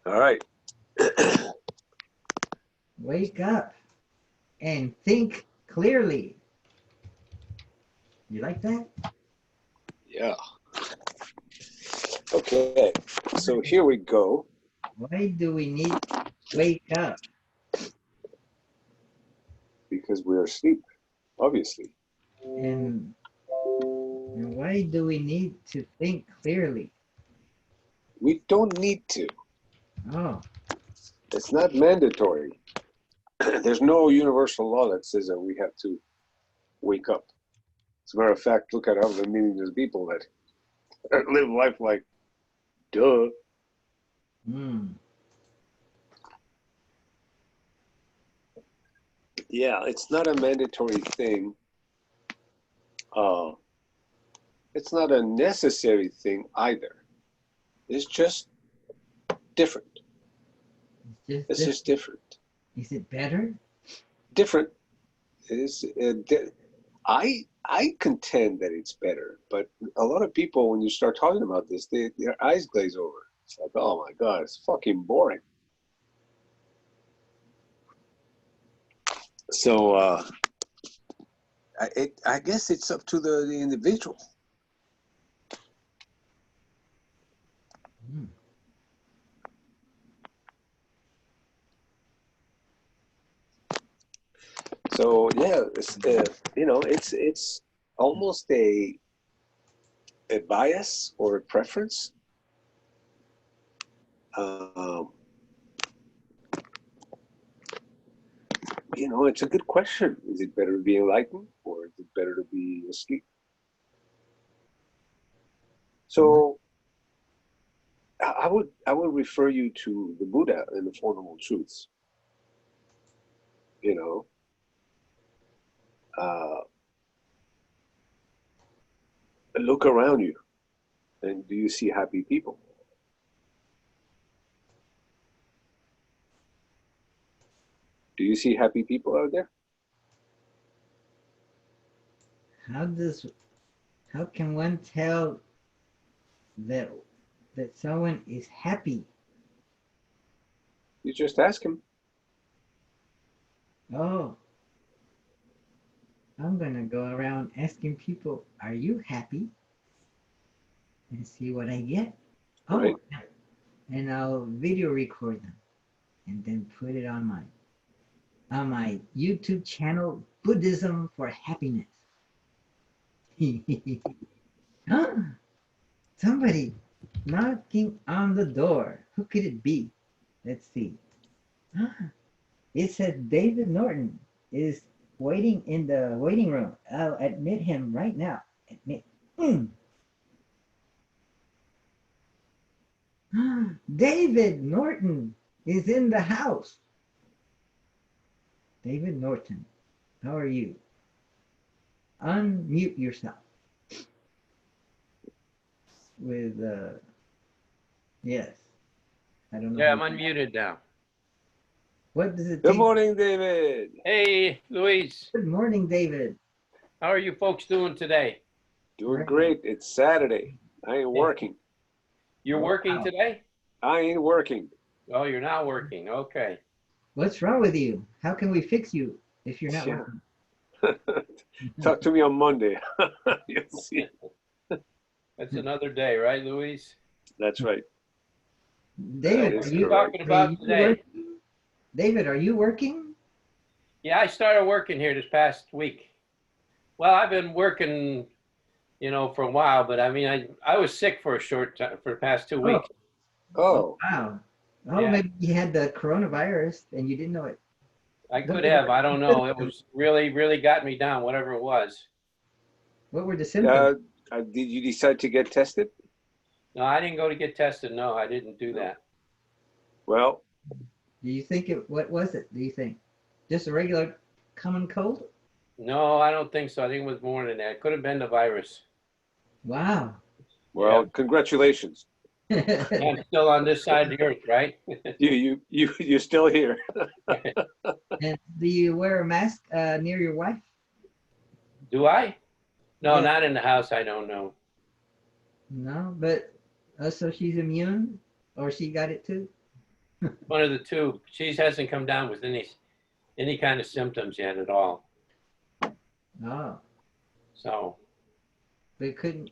All right. Wake up and think clearly. You like that? Yeah. Okay. So here we go. Why do we need to wake up? Because we're asleep, obviously. And, and why do we need to think clearly? We don't need to. Oh, It's not mandatory. There's no universal law that says that we have to wake up. As a matter of fact, look at all the millions of people that live life like, duh. hmm. Yeah, it's not a mandatory thing. Uh, it's not a necessary thing either. It's just different. It's just It's this. just different. Is it better? Different is I contend that it's better, but a lot of people, when you start talking about this, their eyes glaze over. It's like, oh my god, it's fucking boring. So I guess it's up to the individual. Hmm. So yeah, it's almost a bias or a preference. Um, it's a good question. Is it better to be enlightened or is it better to be asleep? So I would refer you to the Buddha and the Four Noble Truths. You know, uh, look around you, and do you see happy people? Do you see happy people out there? How does how can one tell that someone is happy? You just ask him. Oh, I'm gonna go around asking people, "Are you happy?" and see what I get. Right? Oh, and I'll video record them and then put it on my YouTube channel, Buddhism for Happiness. Huh? Somebody knocking on the door. Who could it be? Let's see. Huh? It says David Norton is waiting in the waiting room. I'll admit him right now. Admit. Mm. David Norton is in the house. David Norton, how are you? Unmute yourself with yes. I don't know Yeah, how. I'm unmuted now. What does it Good take? morning, David. Hey, Luis. Good morning, David. How are you folks doing today? Doing Great. great. It's Saturday. I ain't Yeah. working. You're Oh, working wow. today? I ain't working. Oh, you're not working. Okay. What's wrong with you? How can we fix you if you're not Yeah. working? Talk to me on Monday. You'll see. That's another day, right, Luis? That's right. That David, So are what are is we you correct. talking are about you today? working? David, are you working? Yeah, I started working here this past week. Well, I've been working, for a while, but I mean, I was sick for a short time for the past two Oh, weeks. oh Oh, wow. Oh, Yeah, maybe you had the coronavirus and you didn't know it. I What could were the, have. I don't know. It was really, really got me down, whatever it was. what were the symptoms? uh, did you decide to get tested? No, I didn't go to get tested. No, I didn't do No. that. Well, Do you think it? What was it? Do you think just a regular common cold? No, I don't think so. I think it was more than that. It could have been the virus. Wow. Yeah. congratulations. I'm still on this side of the earth, right? You're still here. And do you wear a mask near your wife? Do I? No, Yeah. not in the house. I don't know. No, but so she's immune, or she got it too. One of the two. She hasn't come down with any kind of symptoms yet at all. Oh, So but couldn't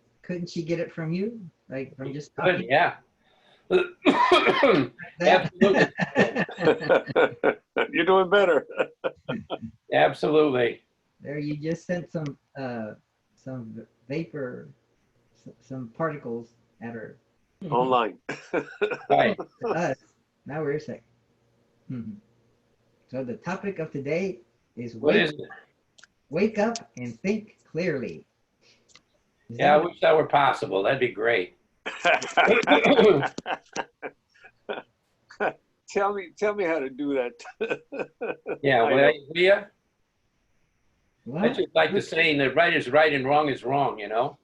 she get it from you? Like from just good, talking yeah. like that? Absolutely. You're doing better. Absolutely. There, you just sent some vapor, some particles at her. Online. Right. To us. Now we're sick. Mhm. So the topic of today is What is it? wake up and think clearly. Is Yeah, I that wish that were possible. That'd be great. Tell me how to do that. Yeah, I well, know. yeah. I what? just like the saying that right is right and wrong is wrong, you know?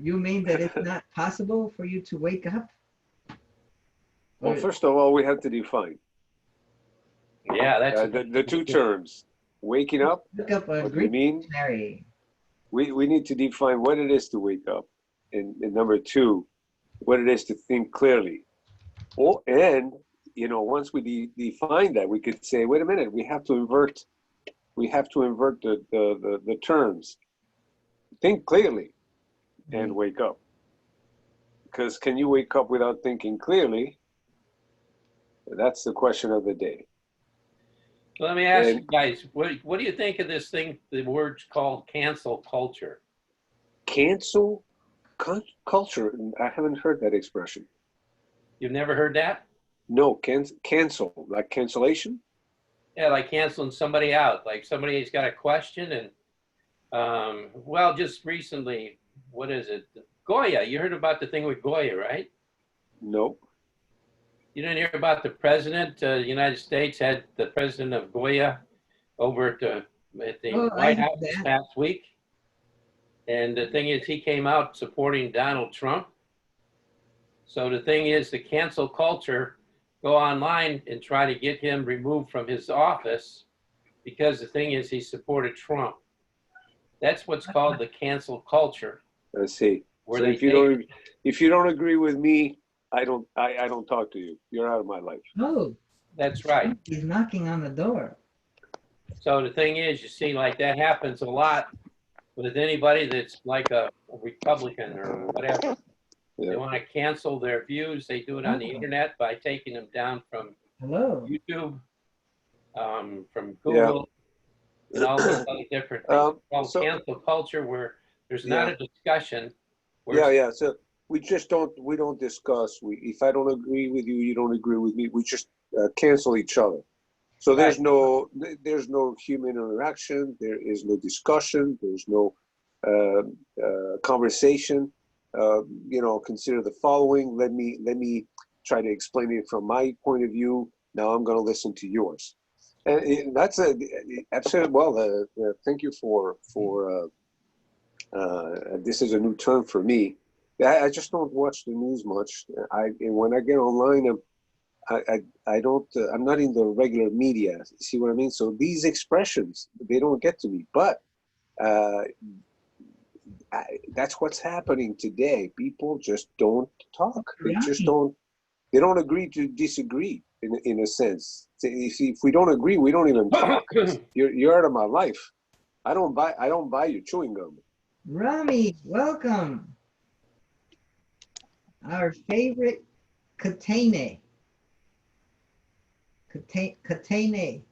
You mean that it's not possible for you to wake up? Well, Or first of all, we have to define Yeah, that's the two terms. Waking up, look up a what do you Greek mean? dictionary. We need to define what it is to wake up. And number two, what it is to think clearly. Oh, and, once we define that, we could say, wait a minute, we have to invert the terms. Think clearly and wake up. Because can you wake up without thinking clearly? That's the question of the day. Let me ask And you guys, what do you think of this thing, the word's called cancel culture? cancel culture, I haven't heard that expression. You've never heard that? No, cancel, like cancellation? Yeah, like canceling somebody out. Like somebody's got a question and, well, just recently, what is it? Goya, you heard about the thing with Goya, right? No. You didn't hear about the president of the United States had the president of Goya over at the Oh, I White heard House this that. past week. And the thing is, he came out supporting Donald Trump. So the thing is, the cancel culture go online and try to get him removed from his office because the thing is, he supported Trump. That's what's called the cancel culture. I see. Where So they if you don't agree with me, I don't talk to you. You're out of my life. Oh, That's right. he's knocking on the door. So the thing is, you see, like that happens a lot with anybody that's like a Republican or whatever. Yeah. They want to cancel their views. They do it on the Oh. internet by taking them down from Hello. YouTube, from Google, and all those other different things. It's called cancel culture, where there's not a discussion. Yeah. So we don't discuss. If I don't agree with you, you don't agree with me. We just cancel each other. So there's no human interaction. There is no discussion. There's no conversation. Consider the following. Let me try to explain it from my point of view. Now I'm going to listen to yours. And that's absolutely well. Thank you for this is a new term for me. I just don't watch the news much. And when I get online, I don't. I'm not in the regular media. See what I mean? So these expressions, they don't get to me. But that's what's happening today. People just don't talk. They just don't. They don't agree to disagree. In a sense, if we don't agree, we don't even talk. You're out of my life. I don't buy your chewing gum. Rami, welcome. Our favorite Katene. Katene.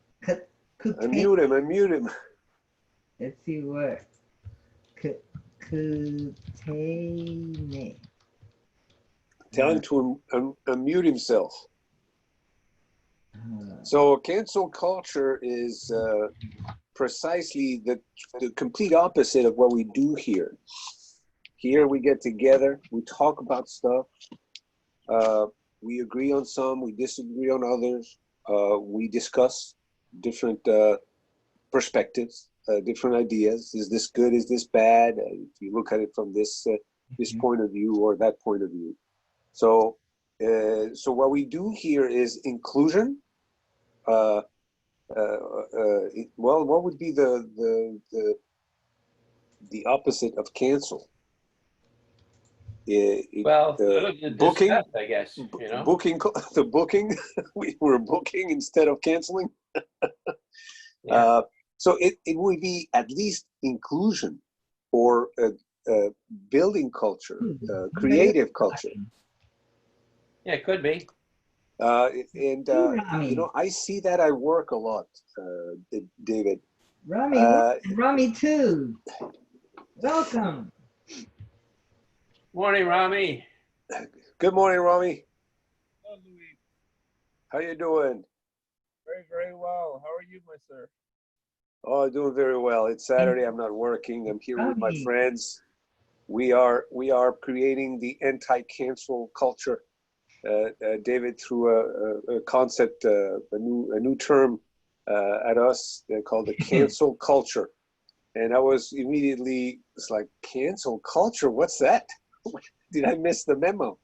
Unmute him. Let's see what. Katene. Tell him to unmute himself. So cancel culture is precisely the complete opposite of what we do here. Here we get together, we talk about stuff, we agree on some, we disagree on others, we discuss different perspectives, different ideas. Is this good? Is this bad? If you look at it from this point of view or that point of view. So what we do here is inclusion. Well, what would be the opposite of cancel? Well, booking, discuss, I guess, you know? booking, the booking, we were booking instead of canceling. Yeah. So it would be at least inclusion or building culture, creative culture. Yeah, it could be. And, Rami. you know, I see that I work a lot, David. Rami, Rami too. Welcome. Morning, Rami. Good morning, Rami. Hello, Louis. How you doing? Very, very well. How are you, my sir? Oh, doing very well. It's Saturday. I'm not working. I'm here with my Rami. friends. We are creating the anti-cancel culture, David, through a concept, a new term at us called the cancel culture. And I was immediately, it's like, cancel culture? What's that? Did I miss the memo?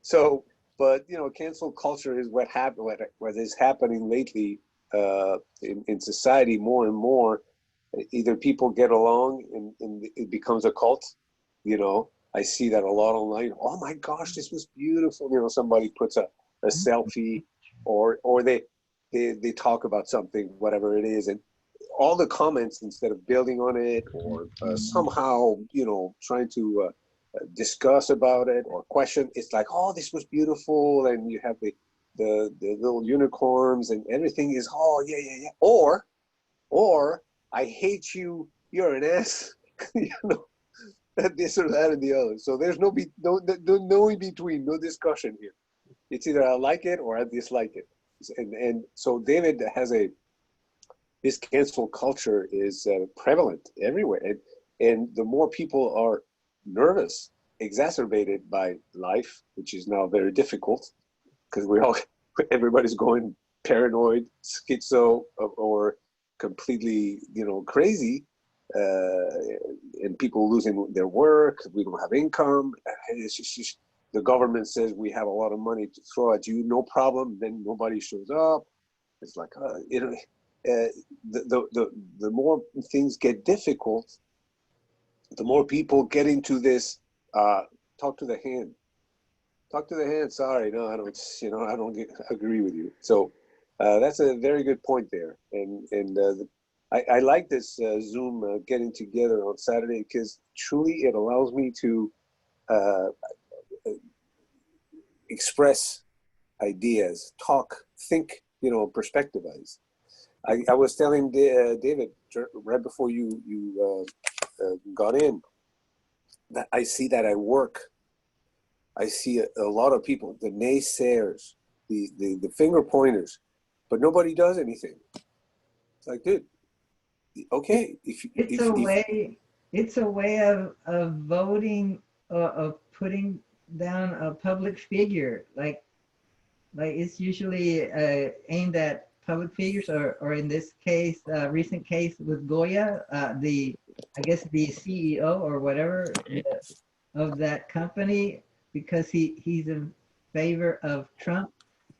So, but you know, cancel culture is what is happening lately in society more and more. Either people get along and it becomes a cult. You know, I see that a lot online. Oh my gosh, this was beautiful. You know, somebody puts a selfie, or they talk about something, whatever it is, and all the comments, instead of building on it or somehow, you know, trying to discuss about it or question, it's like, oh, this was beautiful, and you have the little unicorns and everything is, oh yeah, or I hate you, you're an ass, you know, this or that and the other. So there's no in between, no discussion here. It's either I like it or I dislike it. And so David has this cancel culture is prevalent everywhere, and the more people are nervous, exacerbated by life, which is now very difficult because everybody's going paranoid, schizo, or completely, you know, crazy, and people losing their work. We don't have income. It's just, the government says we have a lot of money to throw at you, no problem. Then nobody shows up. It's like, the more things get difficult, the more people get into this talk to the hand. Talk to the hand. Sorry, no, I don't. You know, I don't agree with you. So that's a very good point there. And I like this Zoom getting together on Saturday because truly it allows me to express ideas, talk, think. You know, perspectivize. I was telling David right before you got in that I see that I work. I see a lot of people, the naysayers, the finger pointers, but nobody does anything. It's like, dude, okay, It's a way of voting, of putting down a public figure. Like it's usually aimed at public figures, or in this case, recent case with Goya, I guess the CEO or whatever of that company, because he's in favor of Trump.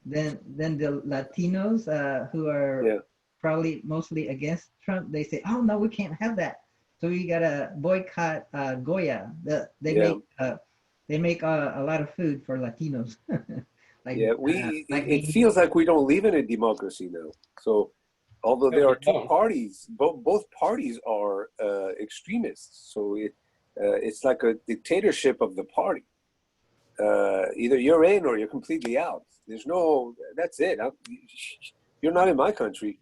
Then the Latinos who are probably mostly against Trump, they say, oh no, we can't have that. So we gotta boycott Goya. They make a lot of food for Latinos. It feels like we don't live in a democracy now. So although there are two parties, both parties are extremists. So it's like a dictatorship of the party. Either you're in or you're completely out. There's no, that's it. You're not in my country.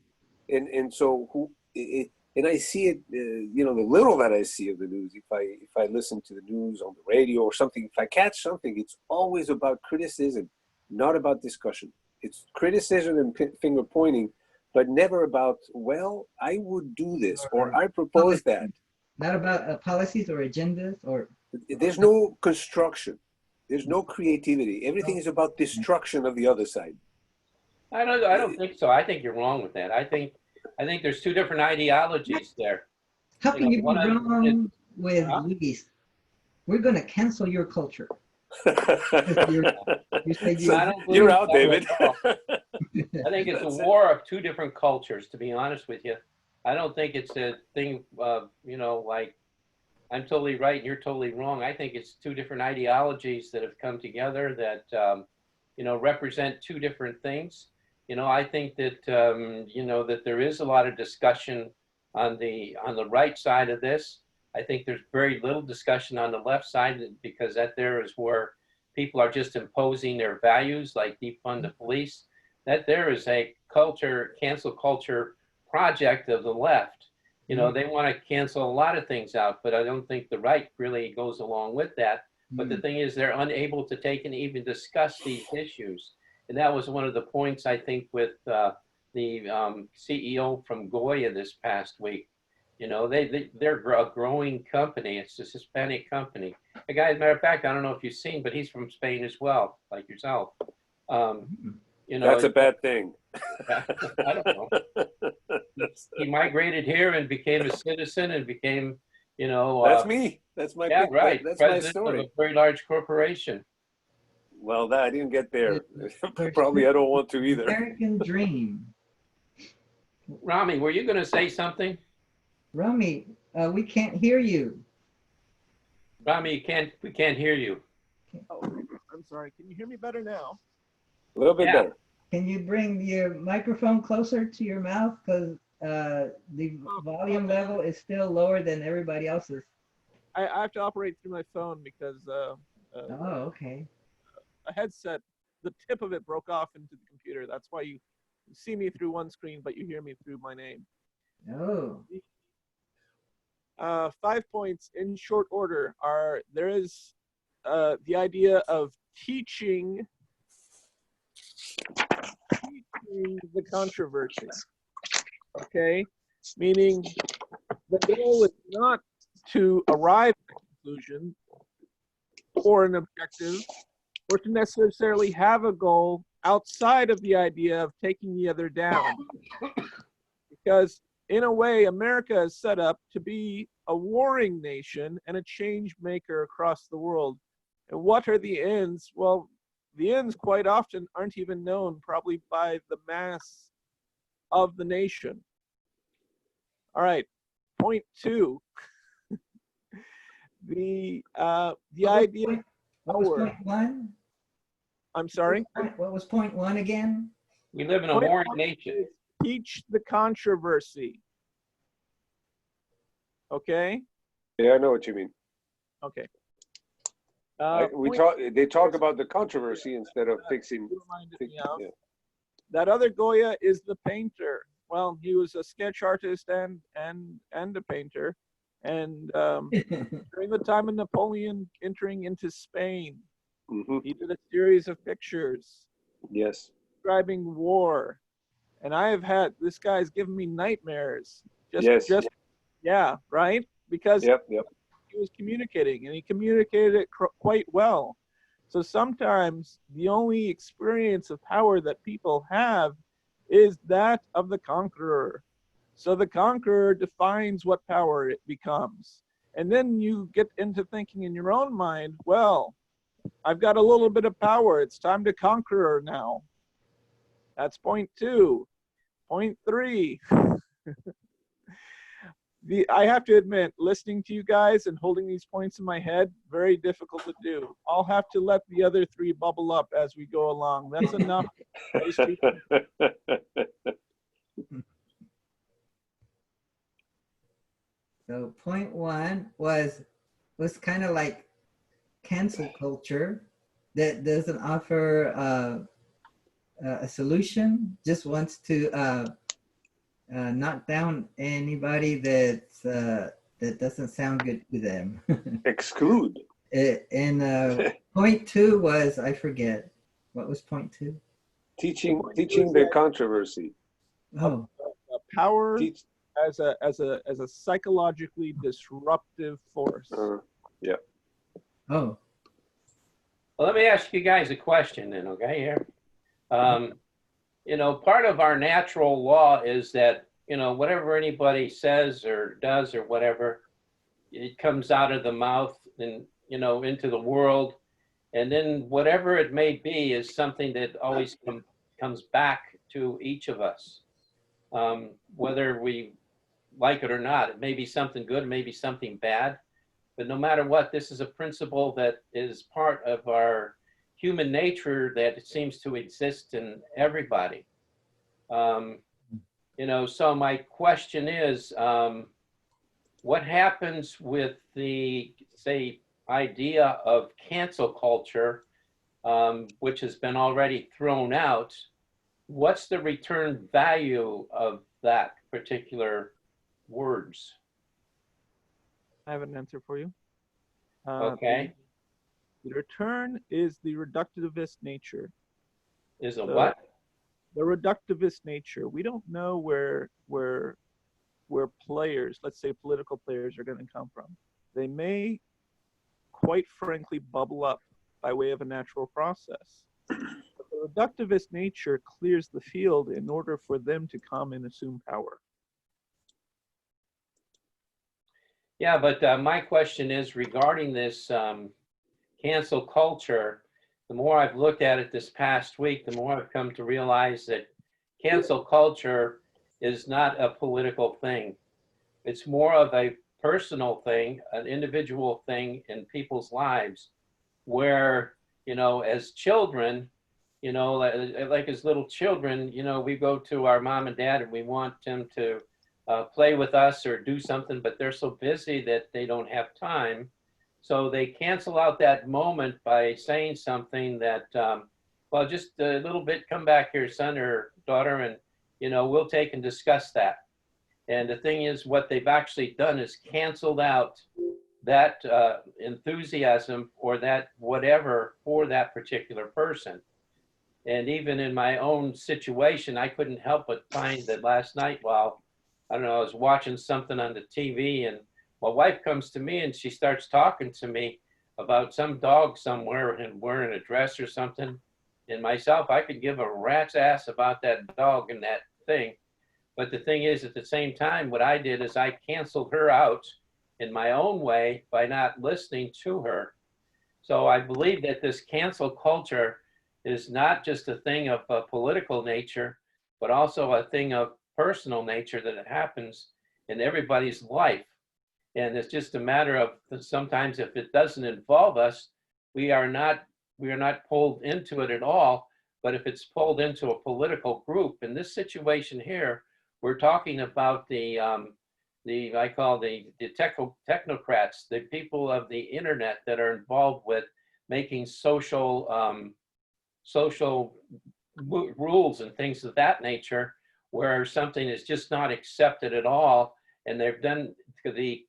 And so and I see it, you know, the little that I see of the news, if I listen to the news on the radio or something, if I catch something, it's always about criticism, not about discussion. It's criticism and finger pointing, but never about, well, I would do this or I propose that. Not about policies or agendas or. There's no construction. There's no creativity. Everything is about destruction of the other side. I don't think so. I think you're wrong with that. I think there's two different ideologies there. How can you be wrong with Luis? We're going to cancel your culture. You're out, David. I think it's a war of two different cultures, to be honest with you. I don't think it's a thing of, you know, like I'm totally right and you're totally wrong. I think it's two different ideologies that have come together that, represent two different things. I think that, that there is a lot of discussion on the right side of this. I think there's very little discussion on the left side because that there is where people are just imposing their values, like defund the police. That there is a cancel culture project of the left. They want to cancel a lot of things out, but I don't think the right really goes along with that. But the thing is, they're unable to take and even discuss these issues. And that was one of the points, I think, with the CEO from Goya this past week. They're a growing company. It's a Hispanic company. A guy, as a matter of fact, I don't know if you've seen, but he's from Spain as well, like yourself. That's a bad thing. I don't know. He migrated here and became a citizen and became, that's me. That's my right. That's President my story. of a very large corporation. Well, I didn't get there. Probably I don't want to either. American dream. Rami, were you going to say something? Rami, we can't hear you. Rami, we can't hear you. Oh, I'm sorry. Can you hear me better now? A little bit better. Can you bring your microphone closer to your mouth? Because the volume level is still lower than everybody else's. I have to operate through my phone because Oh, okay. a headset, the tip of it broke off into the computer. That's why you see me through one screen, but you hear me through my name. Oh. 5 points in short order are there is the idea of teaching the controversy. Okay, meaning the goal is not to arrive at a conclusion or an objective, or to necessarily have a goal outside of the idea of taking the other down. Because in a way, America is set up to be a warring nation and a change maker across the world. And what are the ends? Well, the ends quite often aren't even known, probably by the mass of the nation. All right, point two. The idea. What was point one? I'm sorry? What was point one again? We live in a warring nation. Teach the controversy. Okay? Yeah, I know what you mean. Okay. They talk about the controversy instead of fixing. Yeah. That other Goya is the painter. Well, he was a sketch artist and a painter. And during the time of Napoleon entering into Spain, he did a series of pictures. Yes. Describing war. And I have had, this guy's given me nightmares. Yeah, right? Because he was communicating, and he communicated it quite well. So sometimes the only experience of power that people have is that of the conqueror. So the conqueror defines what power it becomes. And then you get into thinking in your own mind, well, I've got a little bit of power. It's time to conquer now. That's point two. Point three. I have to admit, listening to you guys and holding these points in my head, very difficult to do. I'll have to let the other three bubble up as we go along. That's enough. So point one was kind of like cancel culture that doesn't offer a solution, just wants to knock down anybody that doesn't sound good to them. Exclude. And point two was, I forget. What was point two? Teaching the controversy. Oh. Power as a psychologically disruptive force. Yeah. Oh. Well, let me ask you guys a question then, okay, here. Part of our natural law is that, whatever anybody says or does or whatever, it comes out of the mouth and, into the world. And then whatever it may be is something that always comes back to each of us, whether we like it or not. It may be something good, it may be something bad. But no matter what, this is a principle that is part of our human nature that seems to exist in everybody. You know, so my question is, what happens with the, say, idea of cancel culture, which has been already thrown out? What's the return value of that particular words? I have an answer for you. Okay. The return is the reductivist nature. Is a So, what? the reductivist nature. We don't know where players, let's say political players, are going to come from. They may, quite frankly, bubble up by way of a natural process. But the reductivist nature clears the field in order for them to come and assume power. Yeah, but my question is regarding this cancel culture. The more I've looked at it this past week, the more I've come to realize that cancel culture is not a political thing. It's more of a personal thing, an individual thing in people's lives where, you know, as children, you know, like as little children, you know, we go to our mom and dad and we want them to play with us or do something, but they're so busy that they don't have time. So they cancel out that moment by saying something that, well, just a little bit, come back here, son or daughter, and, you know, we'll take and discuss that. And the thing is, what they've actually done is canceled out that enthusiasm or that whatever for that particular person. And even in my own situation, I couldn't help but find that last night while, I don't know, I was watching something on the TV and my wife comes to me and she starts talking to me about some dog somewhere and wearing a dress or something. And myself, I could give a rat's ass about that dog and that thing. But the thing is, at the same time, what I did is I canceled her out in my own way by not listening to her. So I believe that this cancel culture is not just a thing of a political nature, but also a thing of personal nature that it happens in everybody's life. And it's just a matter of sometimes if it doesn't involve us, we are not pulled into it at all. But if it's pulled into a political group, in this situation here, we're talking about the I call the technocrats, the people of the internet that are involved with making social rules and things of that nature, where something is just not accepted at all, and they've done the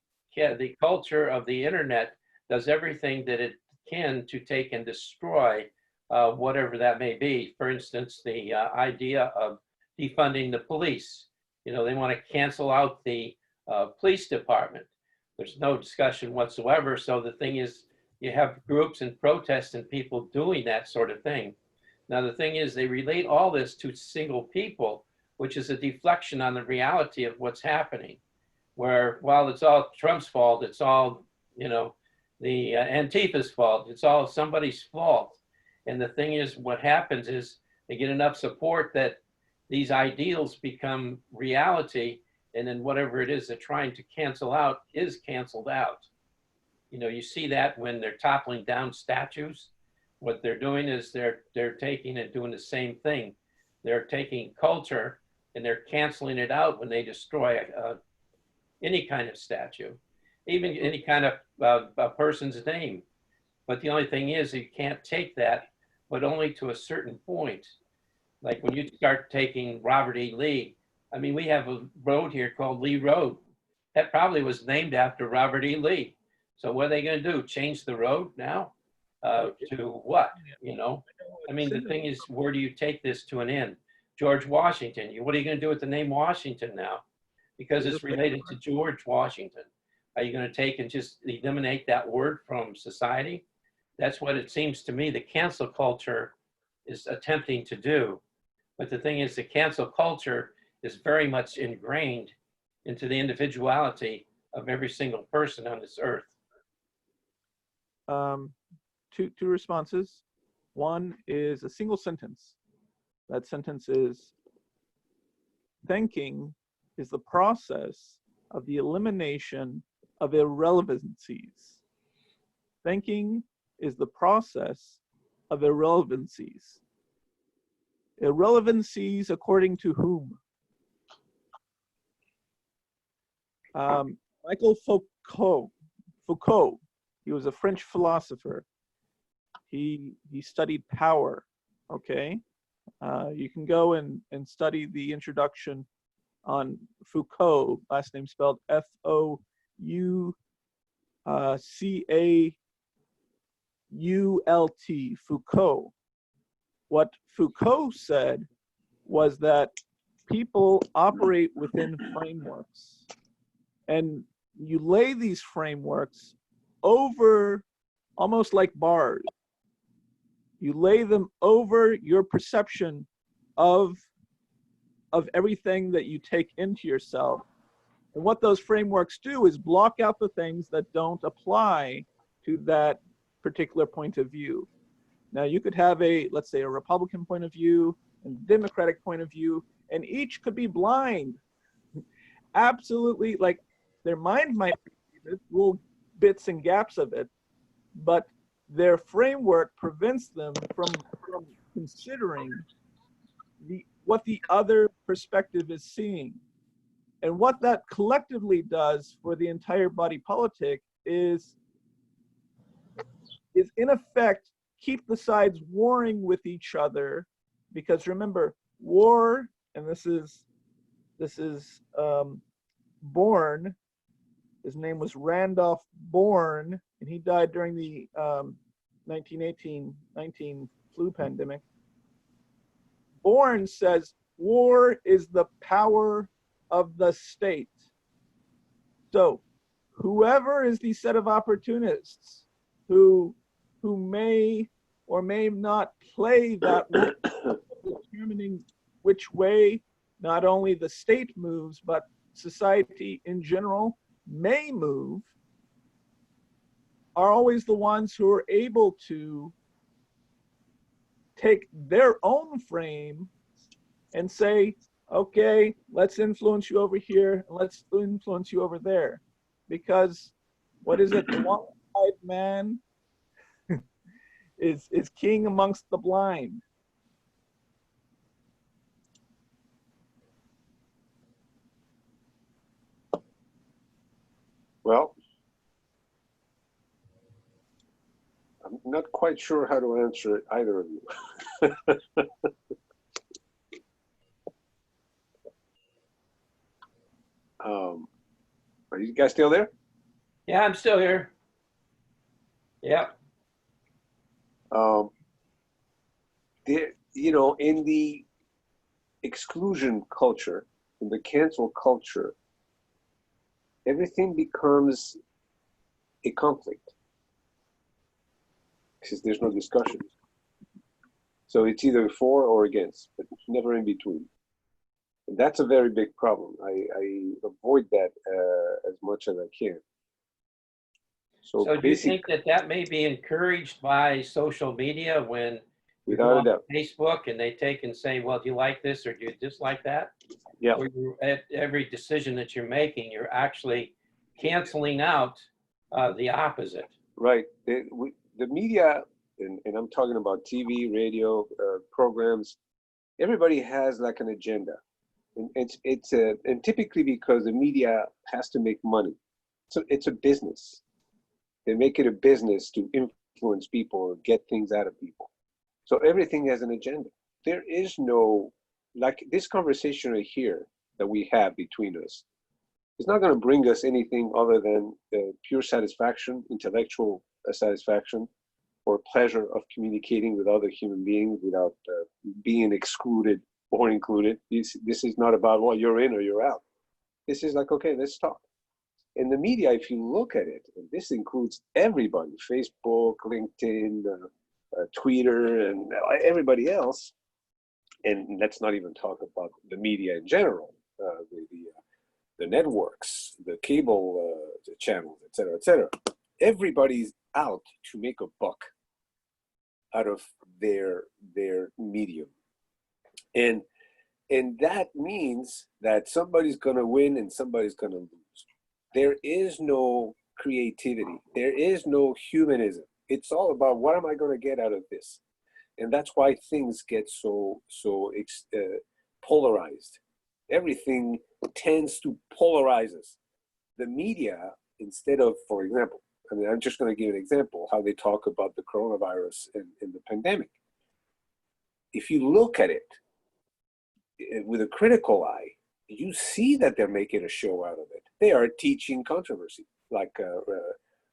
culture of the internet does everything that it can to take and destroy whatever that may be. For instance, the idea of defunding the police. You know, they want to cancel out the police department. There's no discussion whatsoever. So the thing is, you have groups and protests and people doing that sort of thing. Now, the thing is, they relate all this to single people, which is a deflection on the reality of what's happening. Where while it's all Trump's fault, it's all, you know, the Antifa's fault. It's all somebody's fault. And the thing is, what happens is they get enough support that these ideals become reality, and then whatever it is they're trying to cancel out is canceled out. You know, you see that when they're toppling down statues. What they're doing is they're taking and doing the same thing. They're taking culture and they're canceling it out when they destroy any kind of statue, even any kind of a person's name. But the only thing is you can't take that, but only to a certain point. Like when you start taking Robert E. Lee, I mean, we have a road here called Lee Road. That probably was named after Robert E. Lee. So what are they going to do? Change the road now to what? You know, I mean, the thing is, where do you take this to an end? George Washington. What are you going to do with the name Washington now? Because it's related to George Washington. Are you going to take and just eliminate that word from society? That's what it seems to me the cancel culture is attempting to do. But the thing is, the cancel culture is very much ingrained into the individuality of every single person on this earth. Two responses. One is a single sentence. That sentence is, thinking is the process of the elimination of irrelevancies. Thinking is the process of irrelevancies. Irrelevancies according to whom? Michael Foucault, he was a French philosopher. He studied power, okay? You can go and study the introduction on Foucault, last name spelled Foucault, Foucault. What Foucault said was that people operate within frameworks, and you lay these frameworks over almost like bars. You lay them over your perception of everything that you take into yourself. And what those frameworks do is block out the things that don't apply to that particular point of view. Now you could have let's say a Republican point of view and a Democratic point of view, and each could be blind. Absolutely, like their mind might perceive little bits and gaps of it, but their framework prevents them from considering what the other perspective is seeing. And what that collectively does for the entire body politic is in effect keep the sides warring with each other, because remember, war, and this is Bourne. His name was Randolph Bourne, and he died during the 1918-19 flu pandemic. Bourne says war is the power of the state. So whoever is the set of opportunists who may or may not play that role, determining which way not only the state moves, but society in general may move, are always the ones who are able to take their own frame and say, okay, let's influence you over here, and let's influence you over there. Because what is it? The one-eyed man is king amongst the blind. Well, I'm not quite sure how to answer it, either of you. Are you guys still there? Yeah, I'm still here. Yeah. In the exclusion culture, in the cancel culture, everything becomes a conflict because there's no discussion. So it's either for or against, but never in between. And that's a very big problem. I avoid that as much as I can. So do you think that may be encouraged by social media when you go on Facebook and they take and say, well, do you like this or do you dislike that? Yeah. Where at every decision that you're making, you're actually canceling out the opposite. Right. The media, and I'm talking about TV, radio, programs, everybody has like an agenda. And and typically because the media has to make money. So it's a business. They make it a business to influence people or get things out of people. So everything has an agenda. There is no, like this conversation right here that we have between us, it's not going to bring us anything other than pure satisfaction, intellectual satisfaction, or pleasure of communicating with other human beings without being excluded or included. This is not about, well, you're in or you're out. This is like, okay, let's talk. In the media, if you look at it, and this includes everybody, Facebook, LinkedIn, Twitter, and everybody else, and let's not even talk about the media in general, the networks, the cable the channels, et cetera, et cetera. Everybody's out to make a buck out of their medium. And that means that somebody's going to win and somebody's going to lose. There is no creativity. There is no humanism. It's all about what am I going to get out of this, and that's why things get so polarized. Everything tends to polarize us. The media, instead of, for example, I mean, I'm just going to give an example how they talk about the coronavirus and the pandemic. If you look at it with a critical eye, you see that they're making a show out of it. They are teaching controversy, like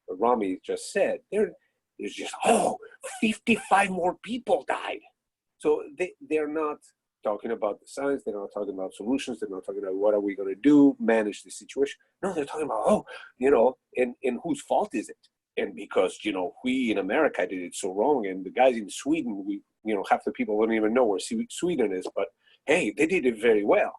Rami just said. There's just, 55 more people died. So they're not talking about the science. They're not talking about solutions. They're not talking about what are we going to do, manage the situation. No, they're talking about, and whose fault is it? And because, we in America did it so wrong, and the guys in Sweden, half the people don't even know where Sweden is, but hey, they did it very well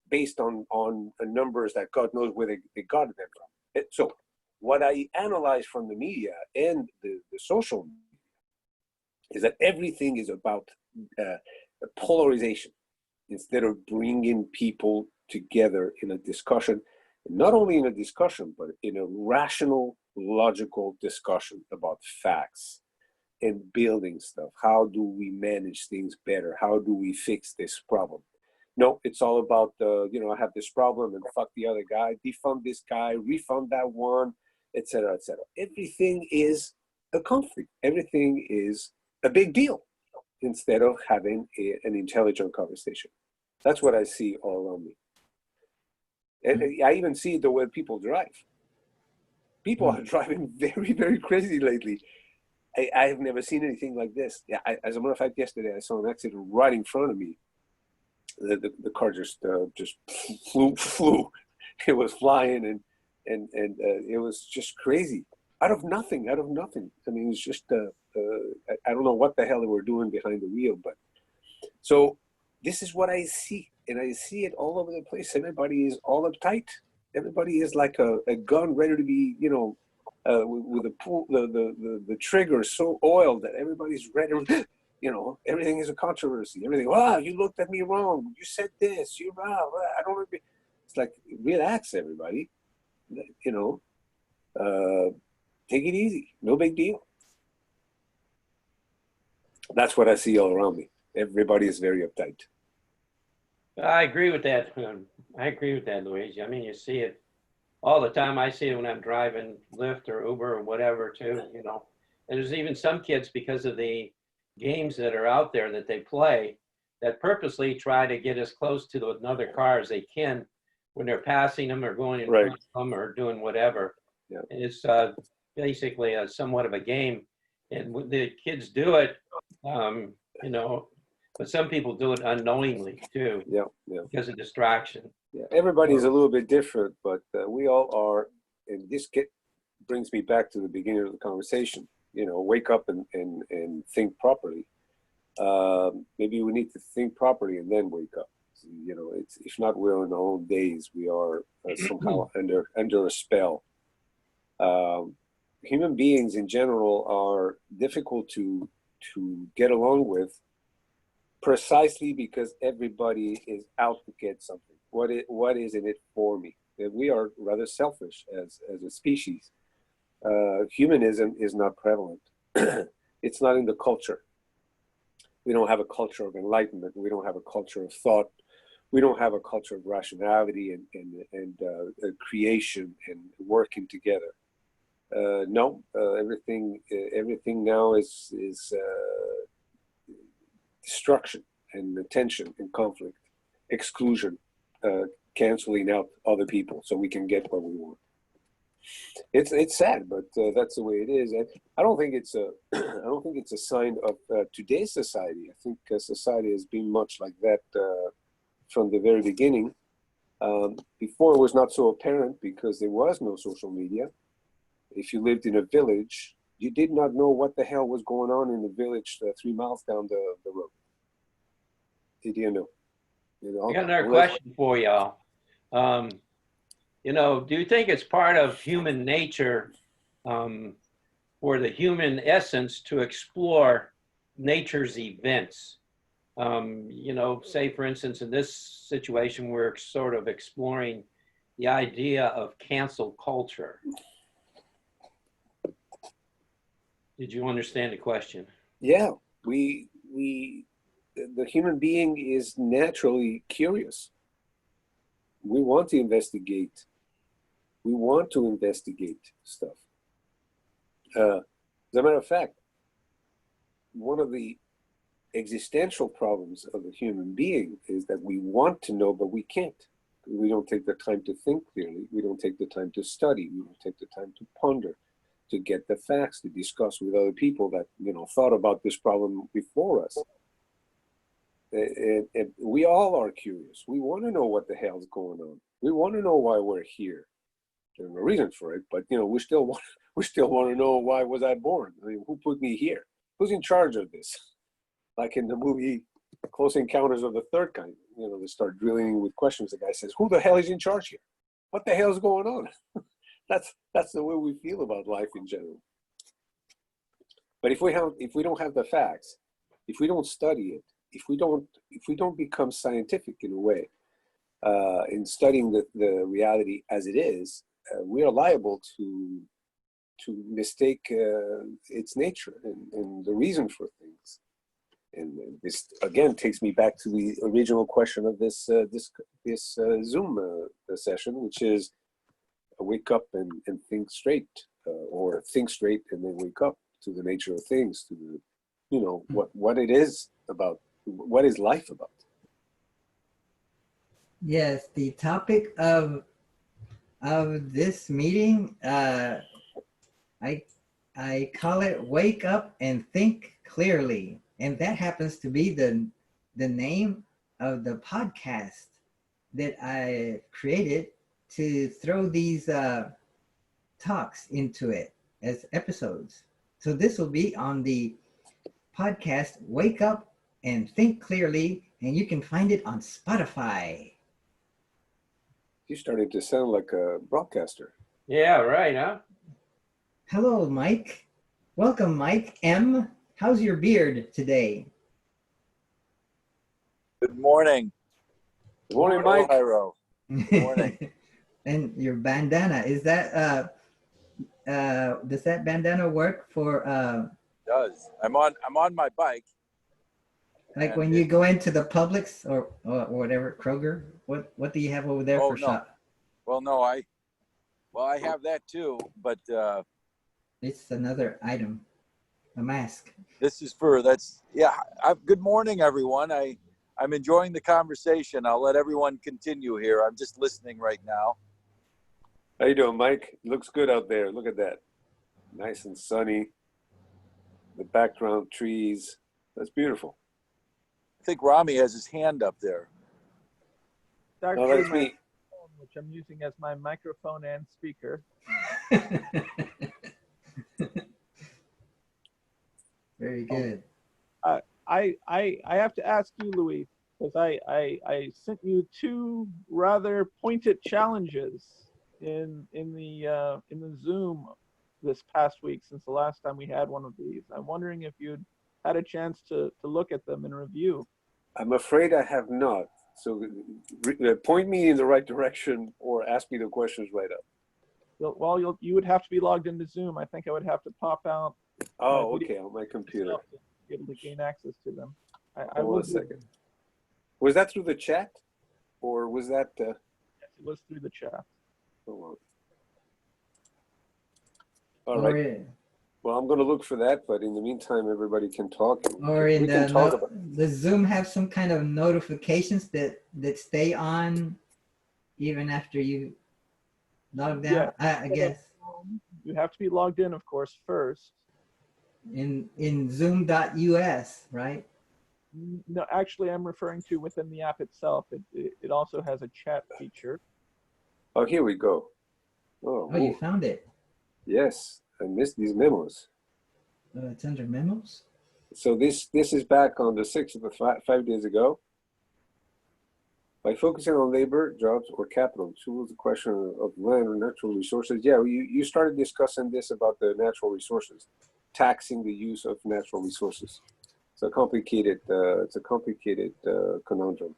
based on numbers that God knows where they got them from. So what I analyze from the media and the social media is that everything is about polarization instead of bringing people together in a discussion, not only in a discussion, but in a rational, logical discussion about facts and building stuff. How do we manage things better? How do we fix this problem? No, it's all about, I have this problem and fuck the other guy, defund this guy, refund that one, etc., etc. Everything is a conflict. Everything is a big deal instead of having an intelligent conversation. That's what I see all around me. And I even see it the way people drive. People are driving very, very crazy lately. I have never seen anything like this. Yeah, as a matter of fact, yesterday I saw an accident right in front of me. The car just flew. It was flying and it was just crazy. Out of nothing. I mean, it was just, I don't know what the hell they were doing behind the wheel, but so this is what I see. And I see it all over the place. Everybody is all uptight. Everybody is like a gun ready to be, with the trigger so oiled that everybody's ready. Everything is a controversy. Everything. Wow, you looked at me wrong. You said this. I don't remember. It's like, relax, everybody. Take it easy. No big deal. That's what I see all around me. Everybody is very uptight. I agree with that. Luigi. I mean, you see it all the time. I see it when I'm driving Lyft or Uber or whatever too, And there's even some kids, because of the games that are out there that they play, that purposely try to get as close to another car as they can when they're passing them or going in front of them or doing whatever. Yeah. And it's basically somewhat of a game. And when the kids do it, but some people do it unknowingly too. Yeah. Because of distraction. Yeah, everybody's a little bit different, but we all are. And this brings me back to the beginning of the conversation. Wake up and think properly. Maybe we need to think properly and then wake up. It's, if not, we're in our own days. We are somehow under a spell. Human beings in general are difficult to get along with, precisely because everybody is out to get something. What is in it for me? And we are rather selfish as a species. Humanism is not prevalent. It's not in the culture. We don't have a culture of enlightenment. We don't have a culture of thought. We don't have a culture of rationality and creation and working together. No, everything now is destruction and tension and conflict, exclusion, canceling out other people so we can get what we want. It's sad, but that's the way it is. And I don't think it's a sign of today's society. I think society has been much like that from the very beginning. Before it was not so apparent because there was no social media. If you lived in a village, you did not know what the hell was going on in the village 3 miles down the road. Did you know? I got another question for y'all. Do you think it's part of human nature for the human essence to explore nature's events? Say, for instance, in this situation, we're sort of exploring the idea of cancel culture. Did you understand the question? Yeah, the human being is naturally curious. We want to investigate. We want to investigate stuff. As a matter of fact, one of the existential problems of the human being is that we want to know, but we can't. We don't take the time to think clearly. We don't take the time to study. We don't take the time to ponder, to get the facts, to discuss with other people that thought about this problem before us. And we all are curious. We want to know what the hell's going on. We want to know why we're here. There's no reason for it, but we still want to know, why was I born? I mean, who put me here? Who's in charge of this? Like in the movie Close Encounters of the Third Kind, they start drilling with questions. The guy says, "Who the hell is in charge here? What the hell is going on?" That's the way we feel about life in general. But if we don't have the facts, if we don't study it, if we don't become scientific in a way, in studying the reality as it is, we are liable to mistake its nature and the reason for things. And this again takes me back to the original question of this Zoom session, which is wake up and think straight, or think straight and then wake up to the nature of things, to the what it is about, what is life about. Yes, the topic of this meeting, I call it "Wake Up and Think Clearly," and that happens to be the name of the podcast that I created to throw these talks into it as episodes. So this will be on the podcast "Wake Up and Think Clearly," and you can find it on Spotify. You're starting to sound like a broadcaster. Yeah, right, huh? Hello, Mike. Welcome, Mike M. How's your beard today? Good morning. Good morning, Mike. Jairo. Good morning. And your bandana, is that does that bandana work for It does. I'm on my bike. like And when you go into the Publix or whatever, Kroger? What do you have over there for shop? Well, no, I have that too, but It's another item, a mask. this is good morning, everyone. I'm enjoying the conversation. I'll let everyone continue here. I'm just listening right now. How you doing, Mike? Looks good out there. Look at that. Nice and sunny. The background, trees. That's beautiful. I think Rami has his hand up there. It's actually No, that's my me. phone, which I'm using as my microphone and speaker. Very good. I have to ask you, Louis, because I sent you two rather pointed challenges in the Zoom this past week since the last time we had one of these. I'm wondering if you'd had a chance to look at them and review. I'm afraid I have not. So point me in the right direction or ask me the questions right up. Well, you would have to be logged into Zoom. I think I would have to pop out. Oh, video okay, on my computer. to be able to gain access to them. I Hold on a second. Was that through the chat? Or was that... Yes, it was through the chat. Hold on. All right. Well, I'm going to look for that, but in the meantime, everybody can talk. Or in the Zoom have some kind of notifications that stay on even after you log down. Yeah. I guess You have to be logged in, of course, first. In Zoom.us, right? No, actually, I'm referring to within the app itself. It also has a chat feature. Oh, here we go. Oh, you found it. Yes, I missed these memos. It's under memos. So this is back on the 6th of 5 days ago. By focusing on labor, jobs, or capital, tools the question of land or natural resources. Yeah, you started discussing this about the natural resources, taxing the use of natural resources. It's a complicated conundrum.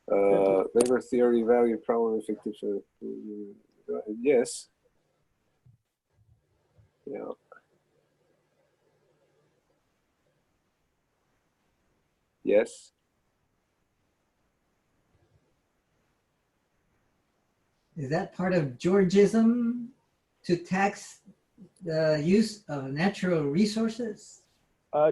Labor theory, value, problem, effective. Yes. Yeah. Yes. Is that part of Georgism to tax the use of natural resources?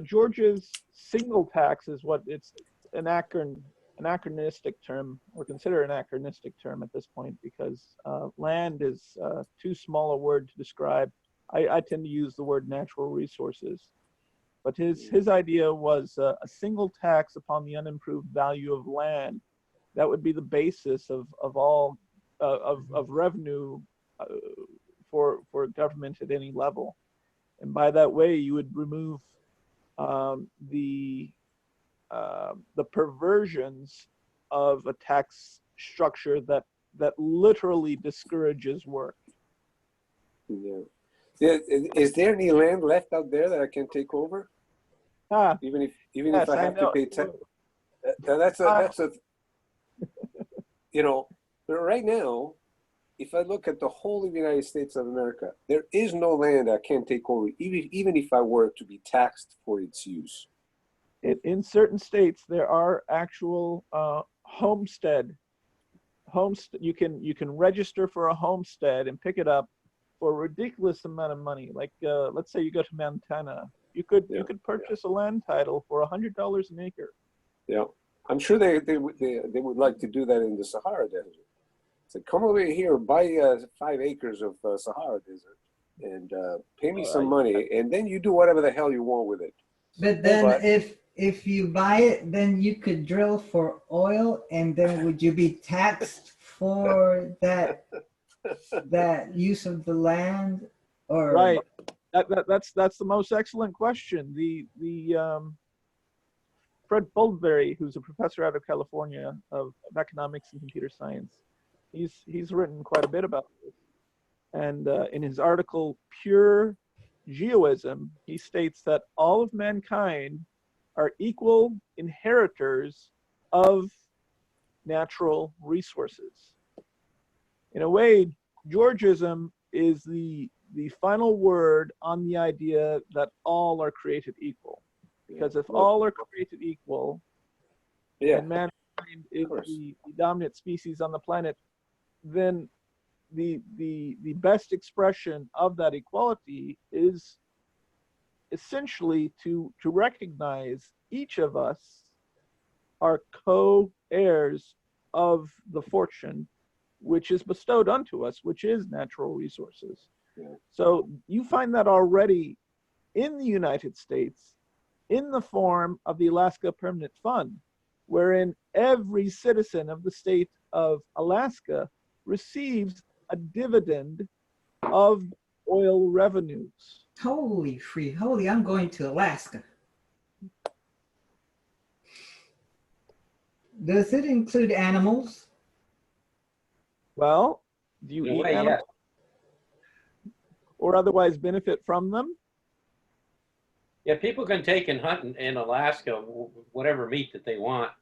Georgia's single tax is what it's anachronistic term, or consider anachronistic term at this point, because land is too small a word to describe. I tend to use the word natural resources. But his idea was a single tax upon the unimproved value of land. That would be the basis of all of revenue for government at any level. And by that way, you would remove the perversions of a tax structure that literally discourages work. Yeah. Is there any land left out there that I can take over? Even Yes, if I have to pay tax? That's a you know, but right now, if I look at the whole of the United States of America, there is no land I can take over, even if I were to be taxed for its use. In certain states, there are actual homestead. You can register for a homestead and pick it up for a ridiculous amount of money. Like let's say you go to Montana, you could purchase a land title for $100 an acre. Yeah, I'm sure they would like to do that in the Sahara Desert. So come over here, buy 5 acres of Sahara Desert, and pay me some money, and then you do whatever the hell you want with it. But then if you buy it, then you could drill for oil, and then would you be taxed for that use of the land? Or right? That's the most excellent question. Fred Boldberry, who's a professor out of California of economics and computer science, he's written quite a bit about this. And in his article, Pure Geoism, he states that all of mankind are equal inheritors of natural resources. In a way, Georgism is the final word on the idea that all are created equal. Because if all are created equal, and mankind is the dominant species on the planet, then the best expression of that equality is essentially to recognize each of us are co-heirs of the fortune which is bestowed unto us, which is natural resources. Yeah. So you find that already in the United States in the form of the Alaska Permanent Fund, wherein every citizen of the state of Alaska receives a dividend of oil revenues. Holy, I'm going to Alaska. Does it include animals? Well, do you eat animals? Or otherwise benefit from them? Yeah, people can take and hunt in Alaska whatever meat that they want,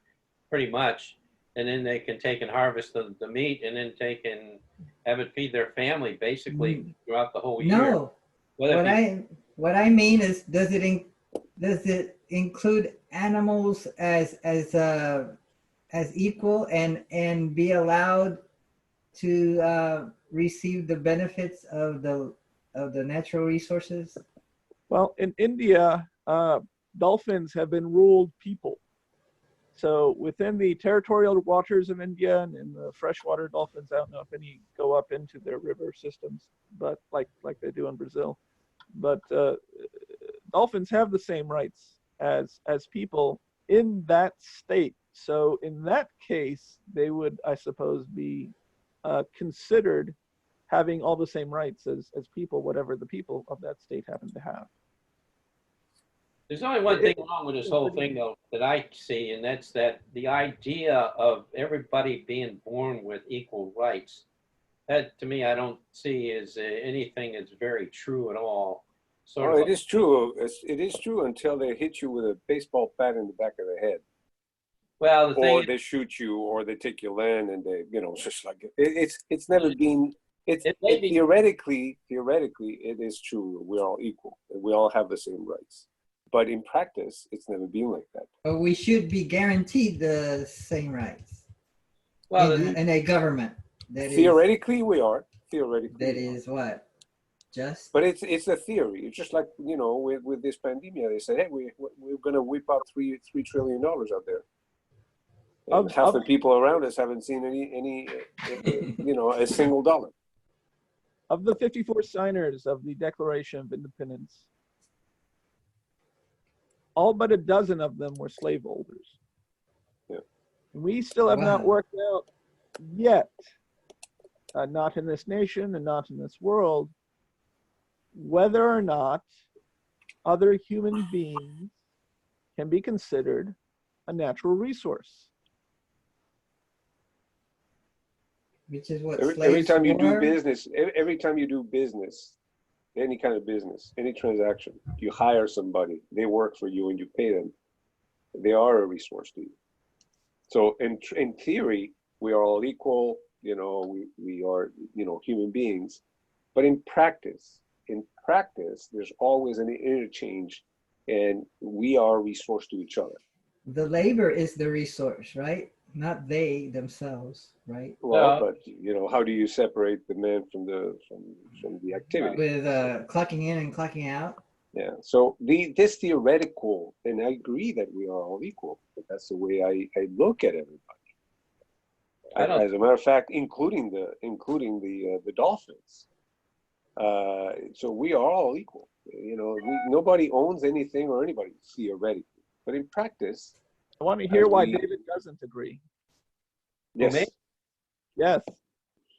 pretty much, and then they can take and harvest the meat and then take and have it feed their family basically throughout the whole year. No, what I mean is, does it include animals as equal and be allowed to receive the benefits of the natural resources? Well, in India, dolphins have been ruled people. So within the territorial waters of India and in the freshwater dolphins, I don't know if any go up into their river systems, but like they do in Brazil. But dolphins have the same rights as people in that state. So in that case, they would, I suppose, be considered having all the same rights as people, whatever the people of that state happen to have. There's only one thing wrong with this whole thing, though, that I see, and that's that the idea of everybody being born with equal rights. That, to me, I don't see as anything that's very true at all. It is true. It is true until they hit you with a baseball bat in the back of the head. Well, or they shoot you, or they take your land, and they, it's just like it's never been. Theoretically, it is true. We're all equal, and we all have the same rights. but in practice, it's never been like that. But we should be guaranteed the same rights Well, in a government that Theoretically, we are. Theoretically, that we are. is what? Just? But it's a theory. It's just like, you know, with this pandemic, they said, hey, we're going to whip out $3 trillion out there. And half the people around us haven't seen any you know, a single dollar. Of the 54 signers of the Declaration of Independence, all but a dozen of them were slaveholders. Yeah. We still have not Wow. worked out yet, not in this nation and not in this world, whether or not other human beings can be considered a natural resource. Which is what Every slaves time you do were? business, every time you do business, any kind of business, any transaction, you hire somebody, they work for you and you pay them. They are a resource to you. So in theory, we are all equal, you know, we are, you know, human beings. But in practice, there's always an interchange, and we are a resource to each other. The labor is the resource, right? Not they themselves, right? Well, but you know, how do you separate the man from the activity? With clocking in and clocking out. Yeah. So this theoretical, and I agree that we are all equal, but that's the way I look at everybody. As a matter of fact, including the dolphins. So we are all equal. You know, nobody owns anything or anybody theoretically, but in practice. I want to hear why David doesn't agree. Yes. Me? Yes.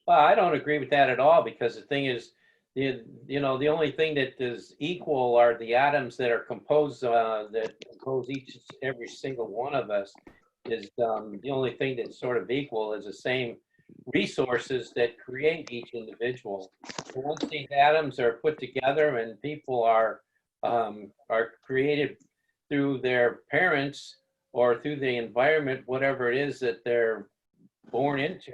Well, I don't agree with that at all, because the thing is, you know, the only thing that is equal are the atoms that are composed, that compose every single one of us. Is the only thing that's sort of equal is the same resources that create each individual. And once these atoms are put together and people are created through their parents or through the environment, whatever it is that they're born into,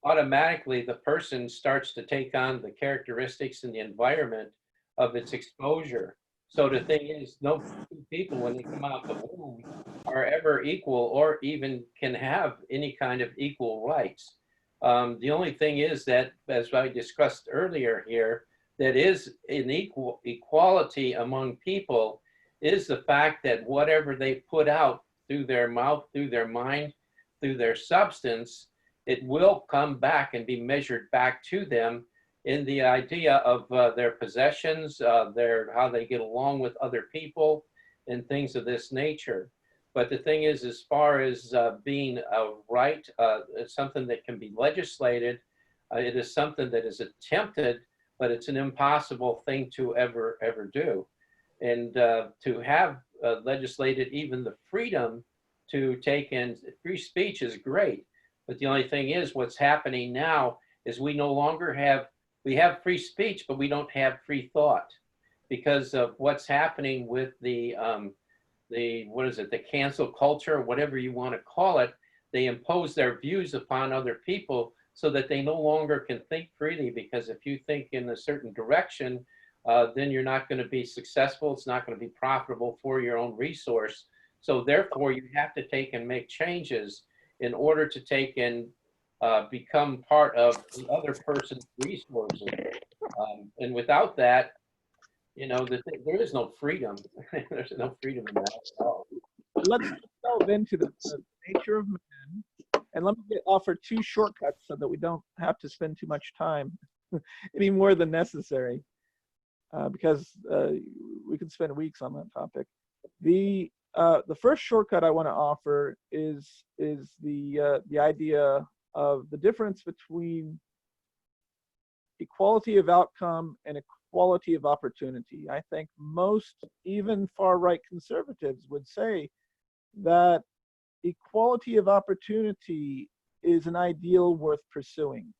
automatically the person starts to take on the characteristics and the environment of its exposure. So the thing is, no two people when they come out the womb are ever equal or even can have any kind of equal rights. The only thing is that, as I discussed earlier here, that is an equality among people is the fact that whatever they put out through their mouth, through their mind, through their substance, it will come back and be measured back to them in the idea of their possessions, how they get along with other people, and things of this nature. But the thing is, as far as being a right, it's something that can be legislated. It is something that is attempted, but it's an impossible thing to ever do. And to have legislated even the freedom to take in free speech is great. But the only thing is, what's happening now is we no longer have, we have free speech, but we don't have free thought, because of what's happening with the what is it, the cancel culture, whatever you want to call it. They impose their views upon other people so that they no longer can think freely, because if you think in a certain direction, then you're not going to be successful. It's not going to be profitable for your own resource. So therefore, you have to take and make changes in order to take and become part of the other person's resources. And without that, you know, there is no freedom. There's no freedom in that at all. Let's delve into the nature of man, and let me offer two shortcuts so that we don't have to spend too much time, any more than necessary, because we could spend weeks on that topic. The first shortcut I want to offer is the idea of the difference between equality of outcome and equality of opportunity. I think most, even far-right conservatives, would say that equality of opportunity is an ideal worth pursuing.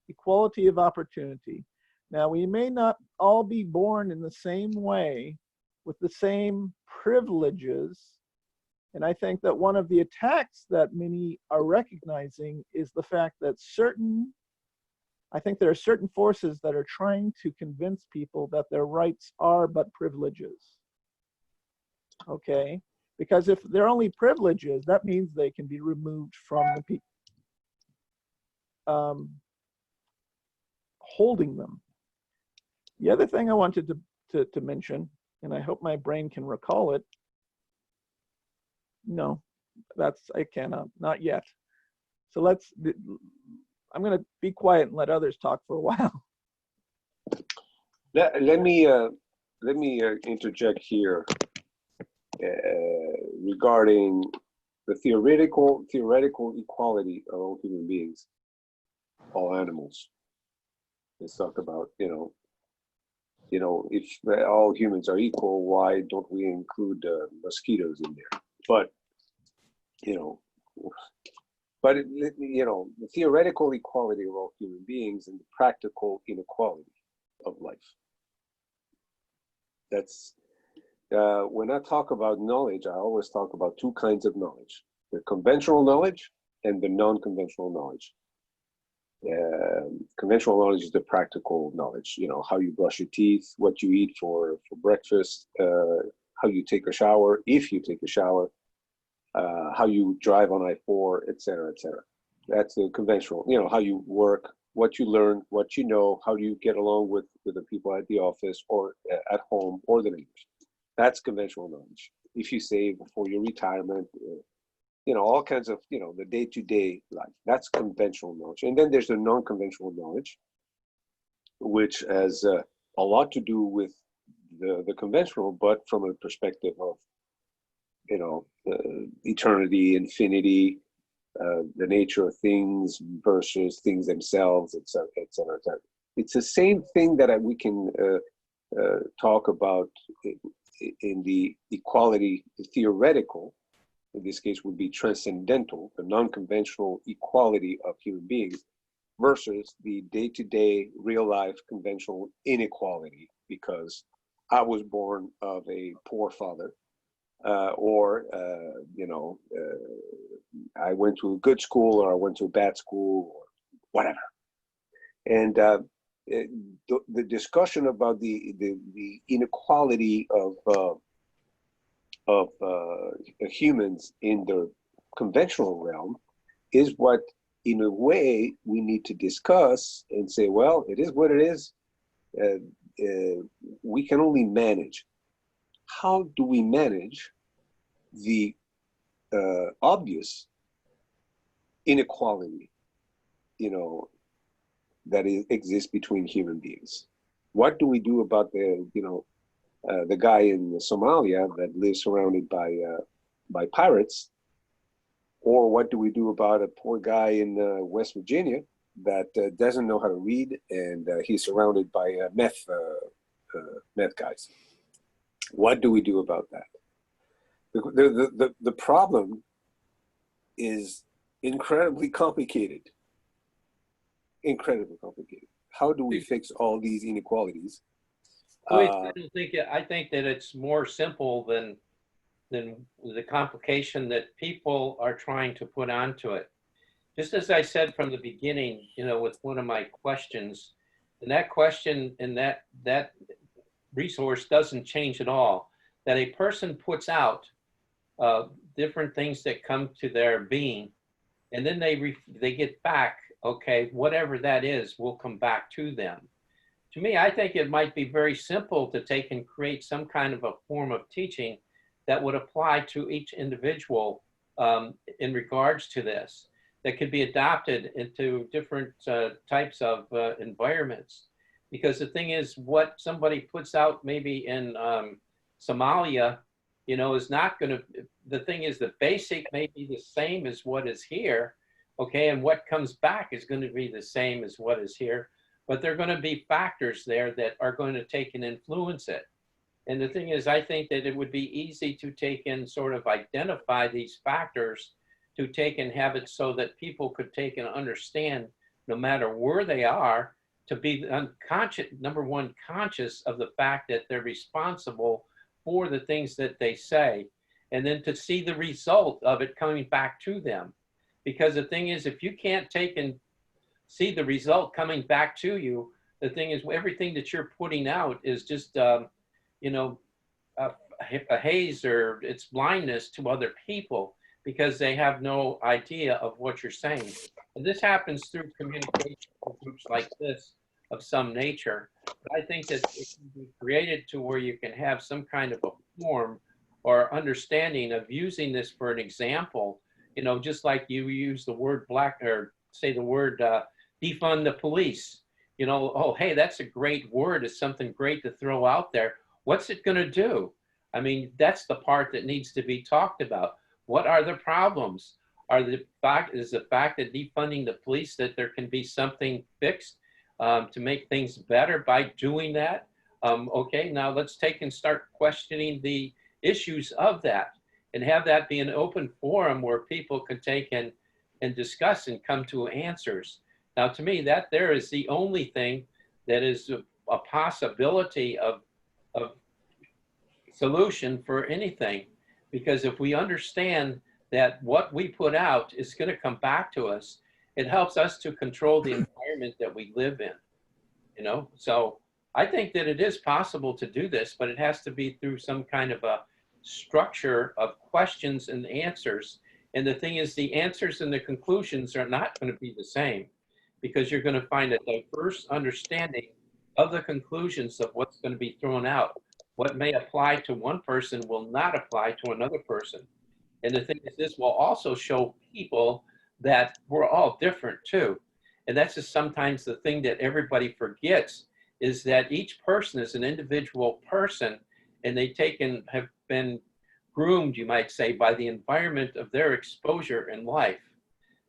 Equality of opportunity. Now, we may not all be born in the same way with the same privileges, and I think that one of the attacks that many are recognizing is the fact that I think there are certain forces that are trying to convince people that their rights are but privileges. okay? Because if they're only privileges, that means they can be removed from the people holding them. The other thing I wanted to mention, and I hope my brain can recall it. No, I cannot, not yet. So I'm going to be quiet and let others talk for a while. Let me interject here regarding the theoretical equality of all human beings, all animals. Let's talk about if all humans are equal, why don't we include mosquitoes in there? But the theoretical equality of all human beings and the practical inequality of life. That's when I talk about knowledge, I always talk about two kinds of knowledge: the conventional knowledge and the non-conventional knowledge. Conventional knowledge is the practical knowledge, how you brush your teeth, what you eat for breakfast, how you take a shower, if you take a shower, how you drive on I-4, et cetera, et cetera. That's the conventional, how you work, what you learn, what you know, how do you get along with the people at the office or at home or the neighbors. That's conventional knowledge. If you save for your retirement, all kinds of, the day-to-day life. That's conventional knowledge. And then there's the non-conventional knowledge, which has a lot to do with the conventional, but from a perspective of, eternity, infinity, the nature of things versus things themselves, et cetera, et cetera, et cetera. It's the same thing that we can talk about in the equality, the theoretical, in this case would be transcendental, the non-conventional equality of human beings versus the day-to-day real life conventional inequality, because I was born of a poor father, or I went to a good school or I went to a bad school or whatever. And the discussion about the inequality of humans in the conventional realm is what, in a way, we need to discuss and say, well, it is what it is. We can only manage. How do we manage the obvious inequality, that exists between human beings? What do we do about the guy in Somalia that lives surrounded by pirates? Or what do we do about a poor guy in West Virginia that doesn't know how to read and he's surrounded by meth guys? What do we do about that? The problem is incredibly complicated. Incredibly complicated. How do we fix all these inequalities? I think that it's more simple than the complication that people are trying to put onto it. Just as I said from the beginning, with one of my questions, and that question and that resource doesn't change at all, that a person puts out different things that come to their being, and then they get back, okay, whatever that is will come back to them. To me, I think it might be very simple to take and create some kind of a form of teaching that would apply to each individual in regards to this, that could be adopted into different types of environments. Because the thing is, what somebody puts out maybe in Somalia, is not going to, the thing is the basic may be the same as what is here, okay, and what comes back is going to be the same as what is here, but there are going to be factors there that are going to take and influence it. And the thing is, I think that it would be easy to take and sort of identify these factors, to take and have it so that people could take and understand, no matter where they are, to be unconscious, number one, conscious of the fact that they're responsible for the things that they say, and then to see the result of it coming back to them. Because the thing is, if you can't take and see the result coming back to you, the thing is, everything that you're putting out is just, a haze or it's blindness to other people because they have no idea of what you're saying. And this happens through communication groups like this of some nature. But I think that it can be created to where you can have some kind of a form or understanding of using this for an example, you know, just like you use the word black or say the word defund the police. You know, oh, hey, that's a great word. It's something great to throw out there. What's it going to do? I mean, that's the part that needs to be talked about. What are the problems? Is the fact that defunding the police that there can be something fixed to make things better by doing that? Okay, now let's take and start questioning the issues of that and have that be an open forum where people can take and discuss and come to answers. Now, to me, that there is the only thing that is a possibility of solution for anything. Because if we understand that what we put out is going to come back to us, it helps us to control the environment that we live in, you know? So I think that it is possible to do this, but it has to be through some kind of a structure of questions and answers. And the thing is, the answers and the conclusions are not going to be the same, because you're going to find a diverse understanding of the conclusions of what's going to be thrown out. What may apply to one person will not apply to another person. And the thing is, this will also show people that we're all different too. And that's just sometimes the thing that everybody forgets, is that each person is an individual person, and they have been groomed, you might say, by the environment of their exposure in life.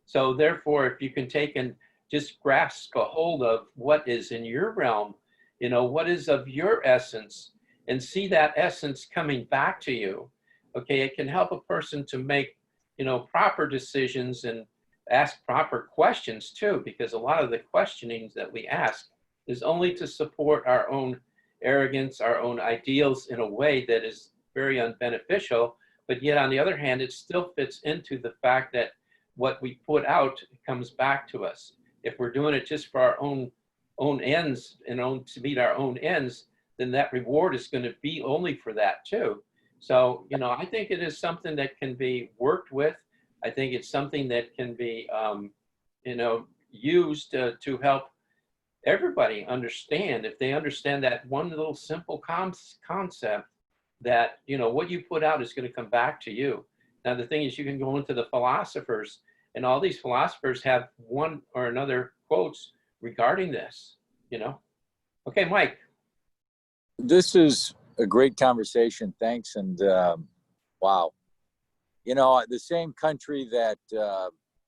So therefore, if you can take and just grasp a hold of what is in your realm, you know, what is of your essence, and see that essence coming back to you, okay, it can help a person to make, you know, proper decisions and ask proper questions too, because a lot of the questionings that we ask is only to support our own arrogance, our own ideals in a way that is very unbeneficial. But yet on the other hand, it still fits into the fact that what we put out comes back to us. If we're doing it just for our own ends and to meet our own ends, then that reward is going to be only for that too. So, you know, I think it is something that can be worked with. I think it's something that can be, you know, used to help everybody understand. If they understand that one little simple concept, that, you know, what you put out is going to come back to you. Now, the thing is, you can go into the philosophers, and all these philosophers have one or another quotes regarding this, you know. Okay, Mike. This is a great conversation. Thanks. And wow. You know, the same country that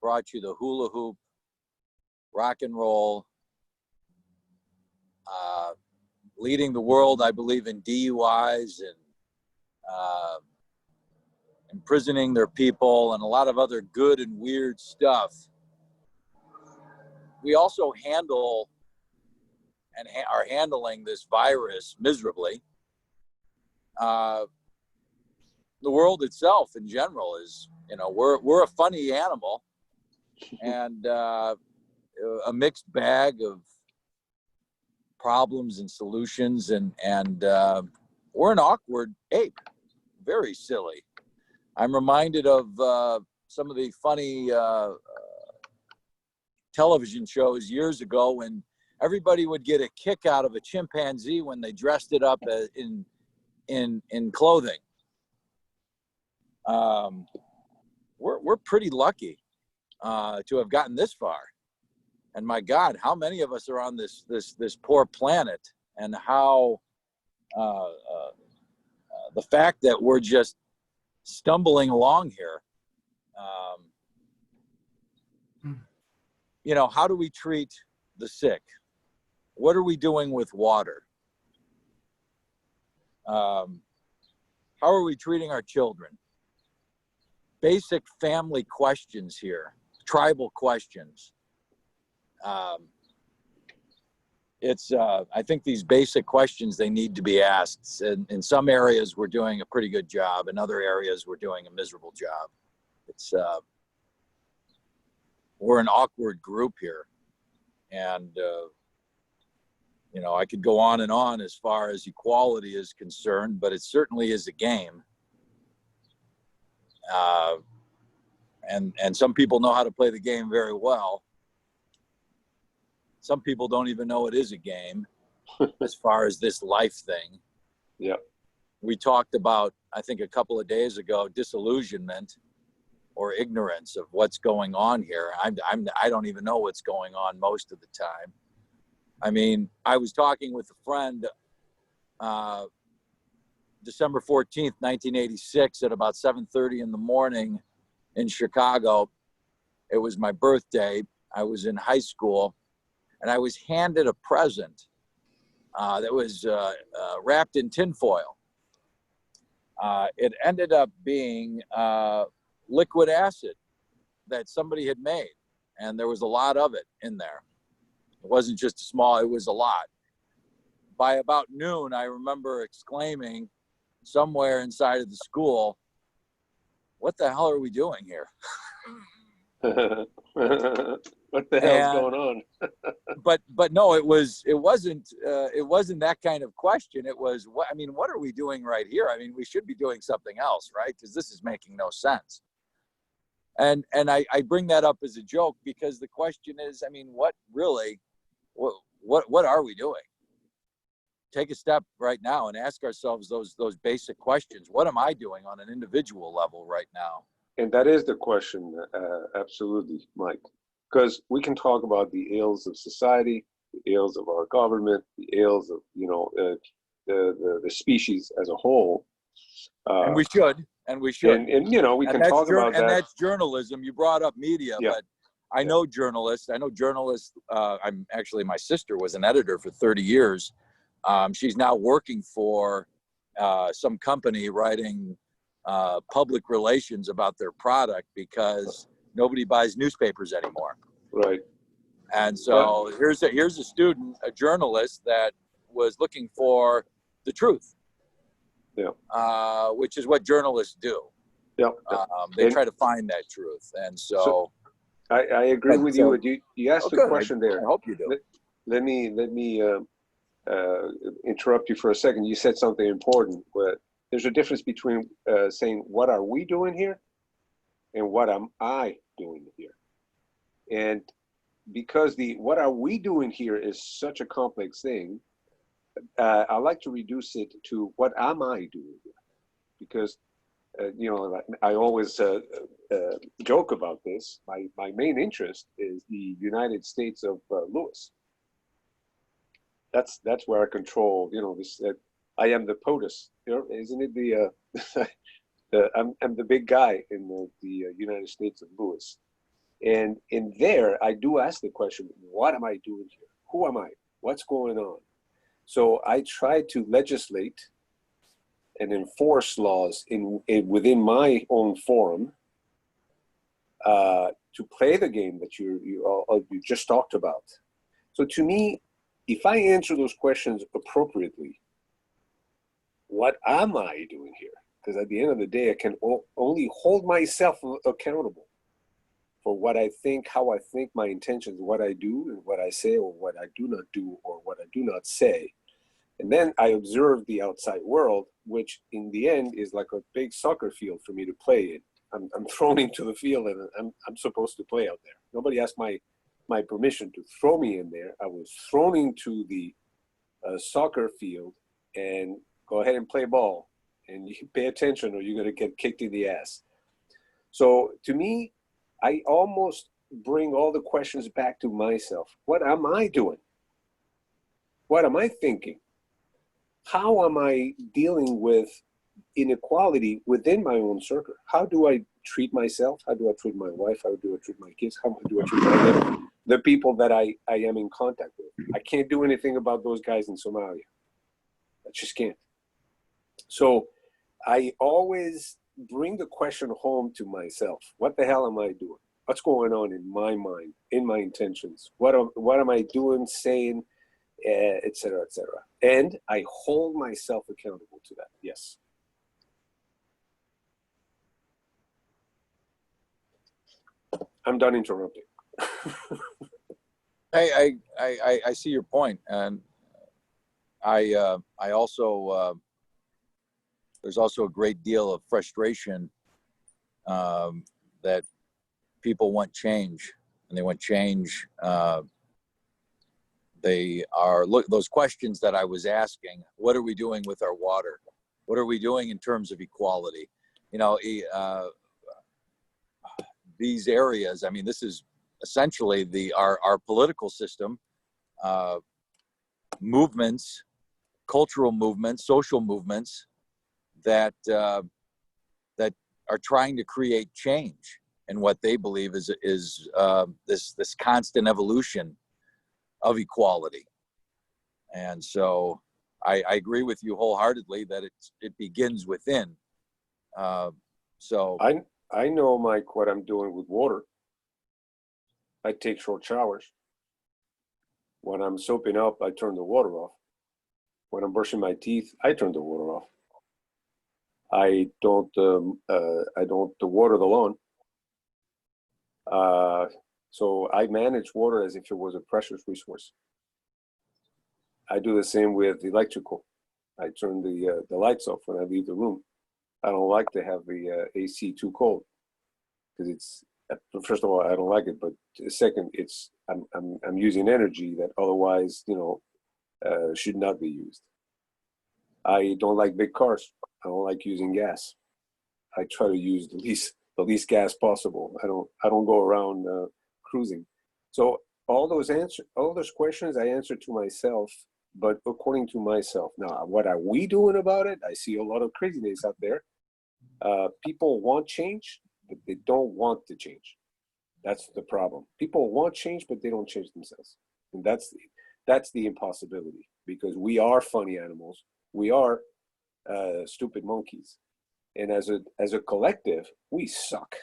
brought you the hula hoop, rock and roll, leading the world, I believe, in DUIs and imprisoning their people and a lot of other good and weird stuff. We also handle and are handling this virus miserably. The world itself in general is, you know, we're a funny animal, and a mixed bag of problems and solutions, and we're an awkward ape, very silly. I'm reminded of some of the funny television shows years ago when everybody would get a kick out of a chimpanzee when they dressed it up in clothing. We're pretty lucky to have gotten this far. And my God, how many of us are on this poor planet, and how the fact that we're just stumbling along here. You know, how do we treat the sick? What are we doing with water? How are we treating our children? Basic family questions here, tribal questions. I think these basic questions, they need to be asked. And in some areas, we're doing a pretty good job. In other areas, we're doing a miserable job. We're an awkward group here. And You know, I could go on and on as far as equality is concerned, but it certainly is a game. And some people know how to play the game very well. Some people don't even know it is a game as far as this life thing. Yep. We talked about, I think a couple of days ago, disillusionment or ignorance of what's going on here. I don't even know what's going on most of the time. I mean, I was talking with a friend December 14th, 1986 at about 7:30 in the morning in Chicago. It was my birthday. I was in high school, and I was handed a present that was wrapped in tinfoil. It ended up being liquid acid that somebody had made, and there was a lot of it in there. It wasn't just a small, it was a lot. By about noon, I remember exclaiming somewhere inside of the school, "What the hell are we doing here?" What the hell's going on? but no, it wasn't that kind of question. It was, what are we doing right here? I mean, we should be doing something else, right? Because this is making no sense. And I bring that up as a joke because the question is, I mean, what are we doing? Take a step right now and ask ourselves those basic questions. What am I doing on an individual level right now? And that is the question, absolutely, Mike. Because we can talk about the ills of society, the ills of our government, the ills of the species as a whole. And we should. And we can talk about that. And that's journalism. You brought up media, yeah. But I know journalists. My sister was an editor for 30 years. She's now working for some company writing public relations about their product because nobody buys newspapers anymore. Right. And so here's a student, a journalist that was looking for the truth. Yeah. Which is what journalists do. Yeah. They try to find that truth. And so I agree with you. You asked a question there. I hope you do. Let me interrupt you for a second. You said something important, but there's a difference between saying, what are we doing here? And what am I doing here? And because what are we doing here is such a complex thing, I like to reduce it to what am I doing here? Because, I always joke about this. My main interest is the United States of Lewis. That's where I control, this, I am the POTUS, isn't it I'm the big guy in the United States of Lewis. And in there, I do ask the question, what am I doing here? Who am I? What's going on? So I try to legislate and enforce laws within my own forum to play the game that you just talked about. So to me, if I answer those questions appropriately, what am I doing here? Because at the end of the day, I can only hold myself accountable for what I think, how I think, my intentions, what I do and what I say, or what I do not do, or what I do not say. And then I observe the outside world, which in the end is like a big soccer field for me to play in. I'm thrown into the field and I'm supposed to play out there. Nobody asked my permission to throw me in there. I was thrown into the soccer field and go ahead and play ball. And you pay attention or you're going to get kicked in the ass. So to me, I almost bring all the questions back to myself. What am I doing? What am I thinking? How am I dealing with inequality within my own circle? How do I treat myself? How do I treat my wife? How do I treat my kids? How do I treat the people that I am in contact with? I can't do anything about those guys in Somalia. I just can't. So I always bring the question home to myself. What the hell am I doing? What's going on in my mind, in my intentions? What am I doing, saying, et cetera, et cetera? And I hold myself accountable to that. Yes. I'm done interrupting. I see your point, and I also there's also a great deal of frustration that people want change, and they want change. Those questions that I was asking. What are we doing with our water? What are we doing in terms of equality? You know, these areas. I mean, this is essentially our political system, movements, cultural movements, social movements that that are trying to create change in what they believe is this constant evolution of equality. And so I agree with you wholeheartedly that it begins within. So I know, Mike, what I'm doing with water. I take short showers. When I'm soaping up, I turn the water off. When I'm brushing my teeth, I turn the water off. I don't water the lawn. So I manage water as if it was a precious resource. I do the same with electrical. I turn the lights off when I leave the room. I don't like to have the AC too cold because it's, first of all, I don't like it, but second, it's I'm using energy that otherwise, should not be used. I don't like big cars. I don't like using gas. I try to use the least gas possible. I don't go around cruising. So all those questions I answer to myself, but according to myself. Now, what are we doing about it? I see a lot of craziness out there. People want change, but they don't want to change. That's the problem. People want change, but they don't change themselves. And that's the impossibility, because we are funny animals. We are stupid monkeys. And as a collective, we suck.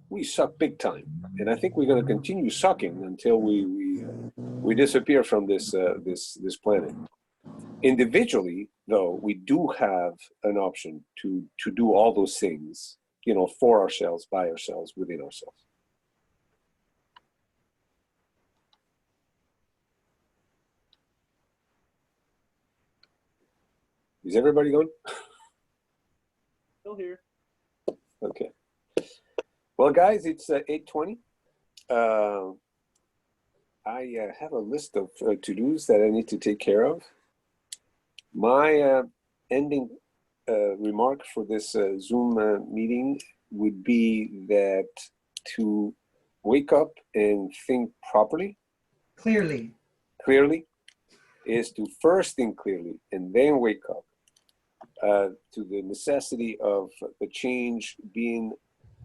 We suck big time. And I think we're going to continue sucking until we disappear from this planet. Individually, though, we do have an option to do all those things, for ourselves, by ourselves, within ourselves. Is everybody going? Still here. Okay. Well, guys, it's 8:20. I have a list of to-dos that I need to take care of. My ending remark for this Zoom meeting would be that to wake up and think properly, Clearly. is to first think clearly and then wake up to the necessity of the change being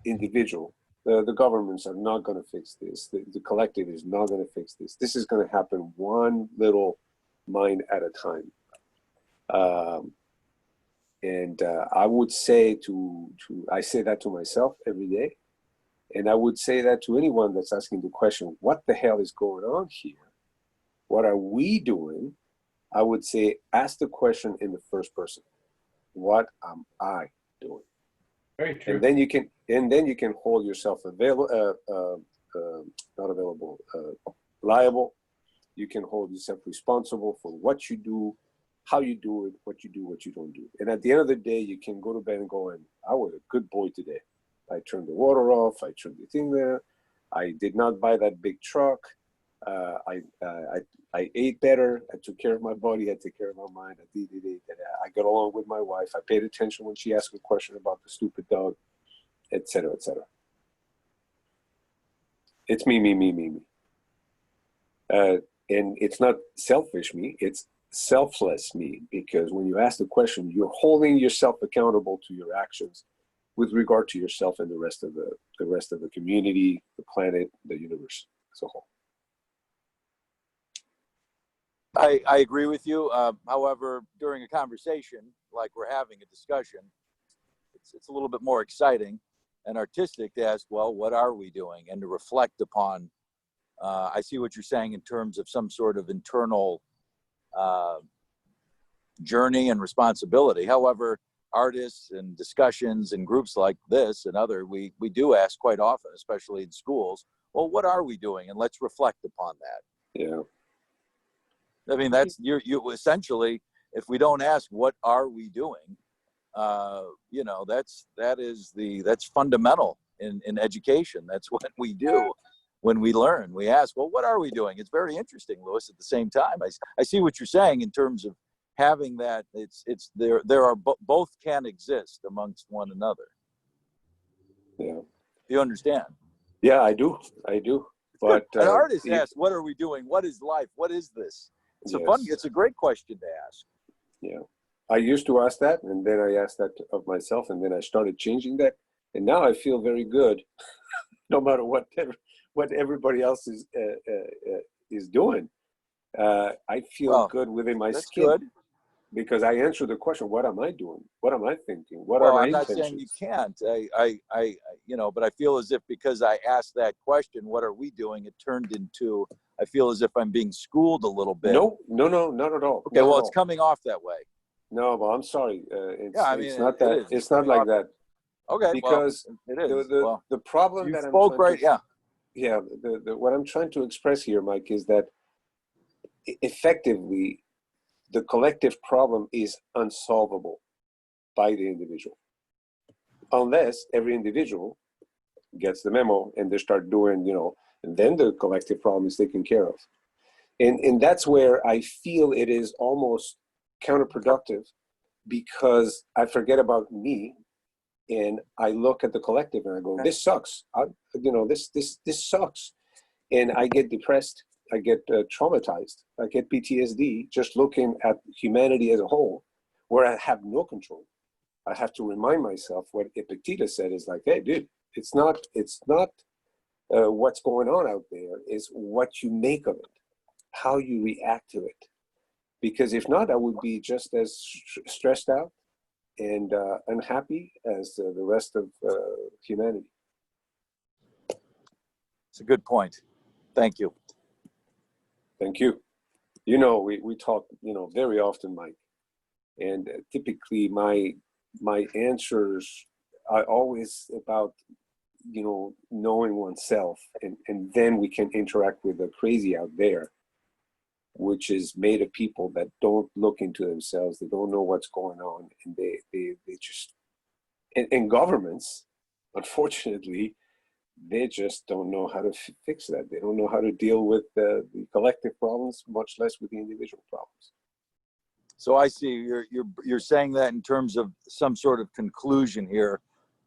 individual. The governments are not going to fix this. The collective is not going to fix this. This is going to happen one little mind at a time. And I would say I say that to myself every day. And I would say that to anyone that's asking the question, what the hell is going on here? What are we doing? I would say, ask the question in the first person. What am I doing? Very true. And then you can hold yourself liable. You can hold yourself responsible for what you do, how you do it, what you don't do. And at the end of the day, you can go to bed and go, and I was a good boy today. I turned the water off. I turned the thing there. I did not buy that big truck. I ate better. I took care of my body. I took care of my mind. I got along with my wife. I paid attention when she asked a question about the stupid dog, etc., etc. It's me. And it's not selfish me. It's selfless me, because when you ask the question, you're holding yourself accountable to your actions with regard to yourself and the rest of the community, the planet, the universe as a whole. I agree with you. However, during a conversation like we're having, a discussion, it's a little bit more exciting and artistic to ask, well, what are we doing? And to reflect upon, I see what you're saying in terms of some sort of internal journey and responsibility. However, artists and discussions and groups like this and other, we do ask quite often, especially in schools, well, what are we doing? And let's reflect upon that. Yeah. I mean, that's you essentially, if we don't ask what are we doing, you know, that's fundamental in education. That's what we do when we learn. We ask, well, what are we doing? It's very interesting, Louis. At the same time, I see what you're saying in terms of having that. It's there are both can exist amongst one another. Yeah. You understand? Yeah, I do. But an artist asks, what are we doing? What is life? What is this? It's a great question to ask. Yeah. I used to ask that, and then I asked that of myself, and then I started changing that. And now I feel very good, no matter what everybody else is doing. I feel good within my skin. Good. Because I answer the question, what am I doing? What am I thinking? What well, are my I'm not intentions? saying you can't. I, you know, but I feel as if because I asked that question, what are we doing? It turned into, I feel as if I'm being schooled a little bit. No, not at all. Okay, well, it's coming off that way. No, but I'm sorry. It's not it that. is. It's not like that. Okay, because it is. The problem you that spoke right. Yeah. What I'm trying to express here, Mike, is that effectively, the collective problem is unsolvable by the individual, unless every individual gets the memo and they start doing, and then the collective problem is taken care of. And that's where I feel it is almost counterproductive, because I forget about me and I look at the collective and I go, this sucks. This sucks. And I get depressed. I get traumatized. I get PTSD just looking at humanity as a whole, where I have no control. I have to remind myself what Epictetus said is like, hey, dude, it's not what's going on out there, is what you make of it, how you react to it. Because if not, I would be just as stressed out and unhappy as the rest of humanity. It's a good point. Thank you. Thank you. We talk, very often, Mike, and typically my answers are always about, knowing oneself, and then we can interact with the crazy out there, which is made of people that don't look into themselves. They don't know what's going on, and they just, and governments, unfortunately, they just don't know how to fix that. They don't know how to deal with the collective problems, much less with the individual problems. So I see you're saying that in terms of some sort of conclusion here,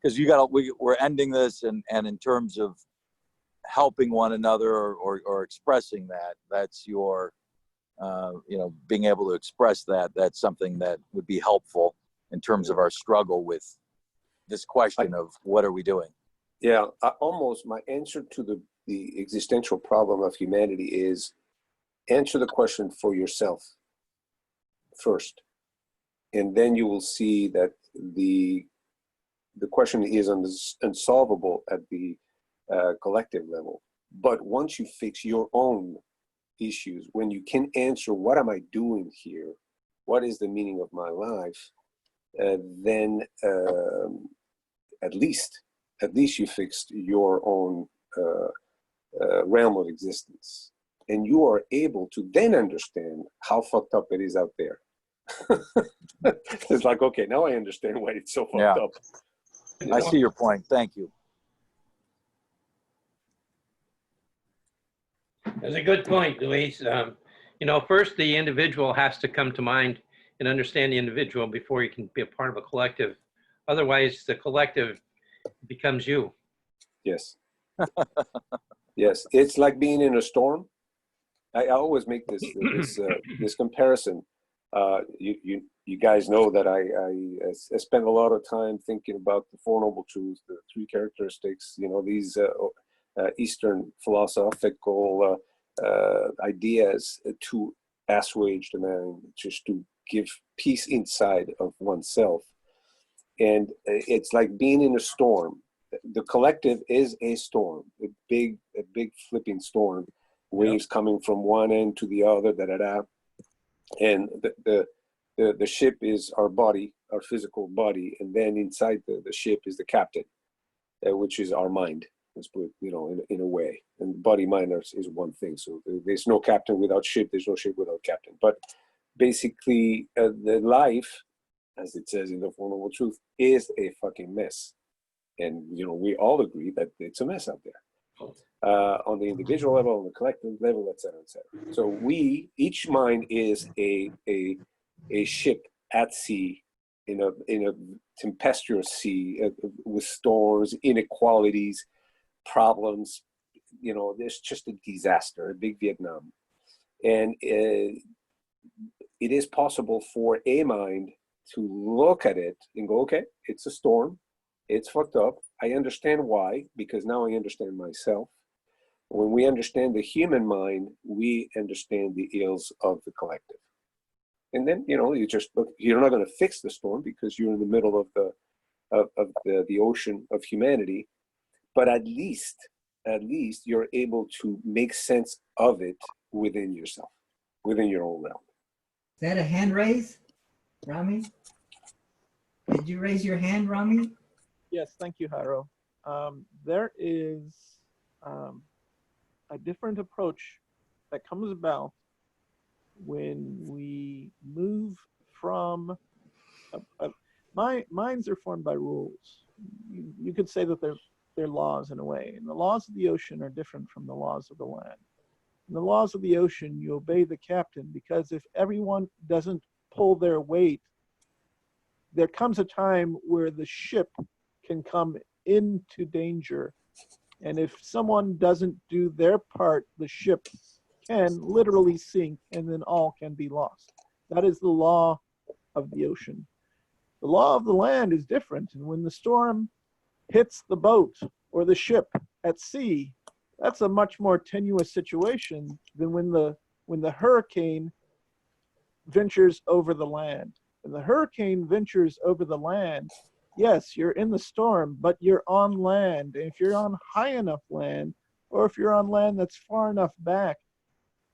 because we're ending this, and in terms of helping one another or expressing that's your being able to express that's something that would be helpful in terms of our struggle with this question of what are we doing. Yeah, my answer to the existential problem of humanity is answer the question for yourself first. And then you will see that the question is unsolvable at the collective level. But once you fix your own issues, when you can answer, what am I doing here? What is the meaning of my life? Then at least you fixed your own realm of existence. And you are able to then understand how fucked up it is out there. It's like, okay, now I understand why it's so fucked up. I see your point. Thank you. That's a good point, Luis. First the individual has to come to mind and understand the individual before you can be a part of a collective. Otherwise, the collective becomes you. Yes. Yes, it's like being in a storm. I always make this comparison. You guys know that I spend a lot of time thinking about the Four Noble Truths, the three characteristics. These Eastern philosophical ideas to assuage the mind, just to give peace inside of oneself. And it's like being in a storm. The collective is a storm, a big flipping storm, waves coming from one end to the other, and the ship is our body, our physical body, and then inside the ship is the captain, which is our mind, Let's put it, in a way. And body mind is one thing. So there's no captain without ship. There's no ship without captain. But basically, the life, as it says in the Four Noble Truth, is a fucking mess. And we all agree that it's a mess out there. On the individual level, on the collective level, et cetera, et cetera. So each mind is a ship at sea, in a tempestuous sea, with storms, inequalities, problems. There's just a disaster, a big Vietnam. And it is possible for a mind to look at it and go, okay, it's a storm, it's fucked up. I understand why, because now I understand myself. When we understand the human mind, we understand the ills of the collective. And then, you just look, you're not going to fix the storm because you're in the middle of the ocean of humanity, but at least you're able to make sense of it within yourself, within your own realm. Is that a hand raise, Rami? Did you raise your hand, Rami? Yes, thank you, Jairo. There is a different approach that comes about when we move from minds are formed by rules. You could say that they're laws in a way, and the laws of the ocean are different from the laws of the land. In the laws of the ocean, you obey the captain, because if everyone doesn't pull their weight, there comes a time where the ship can come into danger. And if someone doesn't do their part, the ship can literally sink, and then all can be lost. That is the law of the ocean. The law of the land is different. And when the storm hits the boat or the ship at sea, that's a much more tenuous situation than when the hurricane ventures over the land. When the hurricane ventures over the land, yes, you're in the storm, but you're on land. And if you're on high enough land, or if you're on land that's far enough back,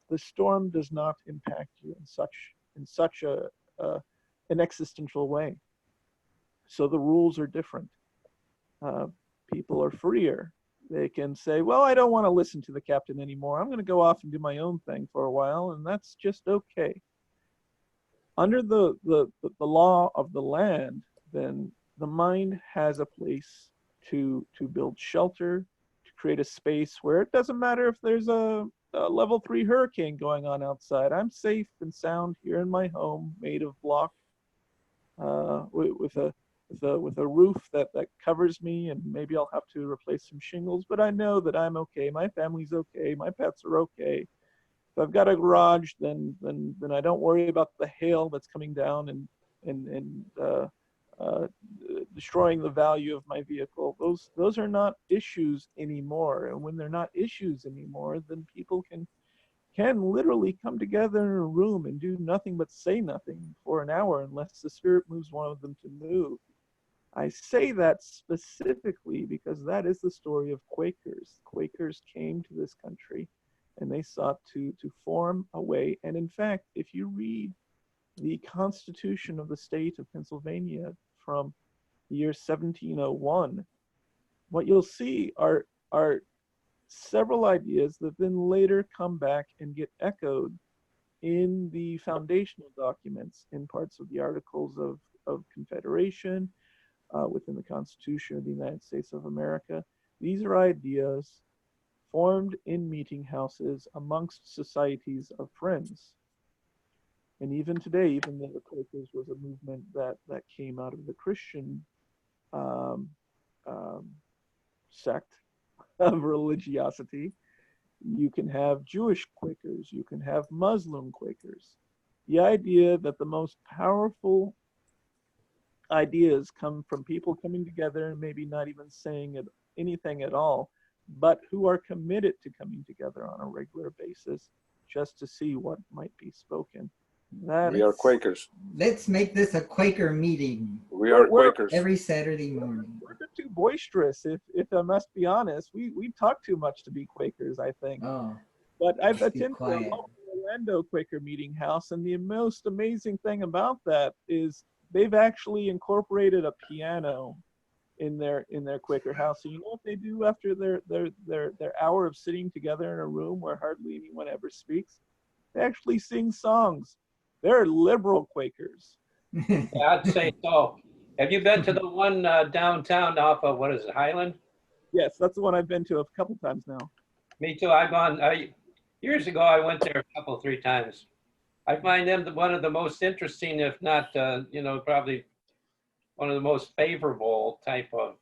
the storm does not impact you in such an existential way. So the rules are different. People are freer. They can say, well, I don't want to listen to the captain anymore. I'm going to go off and do my own thing for a while, and that's just okay. Under the law of the land, then the mind has a place to build shelter, to create a space where it doesn't matter if there's a level 3 hurricane going on outside. I'm safe and sound here in my home, made of block, with a roof that covers me, and maybe I'll have to replace some shingles, but I know that I'm okay. My family's okay. My pets are okay. If I've got a garage, then I don't worry about the hail that's coming down and destroying the value of my vehicle. Those are not issues anymore. And when they're not issues anymore, then people can literally come together in a room and do nothing but say nothing for an hour unless the spirit moves one of them to move. I say that specifically because that is the story of Quakers. Quakers came to this country and they sought to form a way. And in fact, if you read the Constitution of the state of Pennsylvania from the year 1701, what you'll see are several ideas that then later come back and get echoed in the foundational documents, in parts of the Articles of Confederation, within the Constitution of the United States of America. These are ideas formed in meeting houses amongst societies of friends. And even today, even though the Quakers was a movement that came out of the Christian sect of religiosity, you can have Jewish Quakers, you can have Muslim Quakers. The idea that the most powerful ideas come from people coming together and maybe not even saying anything at all, but who are committed to coming together on a regular basis just to see what might be spoken. We are Quakers. Let's make this a Quaker meeting. We are Quakers. Every Saturday morning. We're too boisterous, if I must be honest. We talk too much to be Quakers, I think. Oh, But I've let's be attended quiet. the Orlando Quaker Meeting House, and the most amazing thing about that is they've actually incorporated a piano in their Quaker house. So you know what they do after their hour of sitting together in a room where hardly anyone ever speaks? They actually sing songs. They're liberal Quakers. Yeah, I'd say so. Have you been to the one downtown off of, what is it, Highland? Yes, that's the one I've been to a couple times now. Me too. I've gone, years ago, I went there a couple, 3 times. I find them one of the most interesting, if not, probably one of the most favorable type of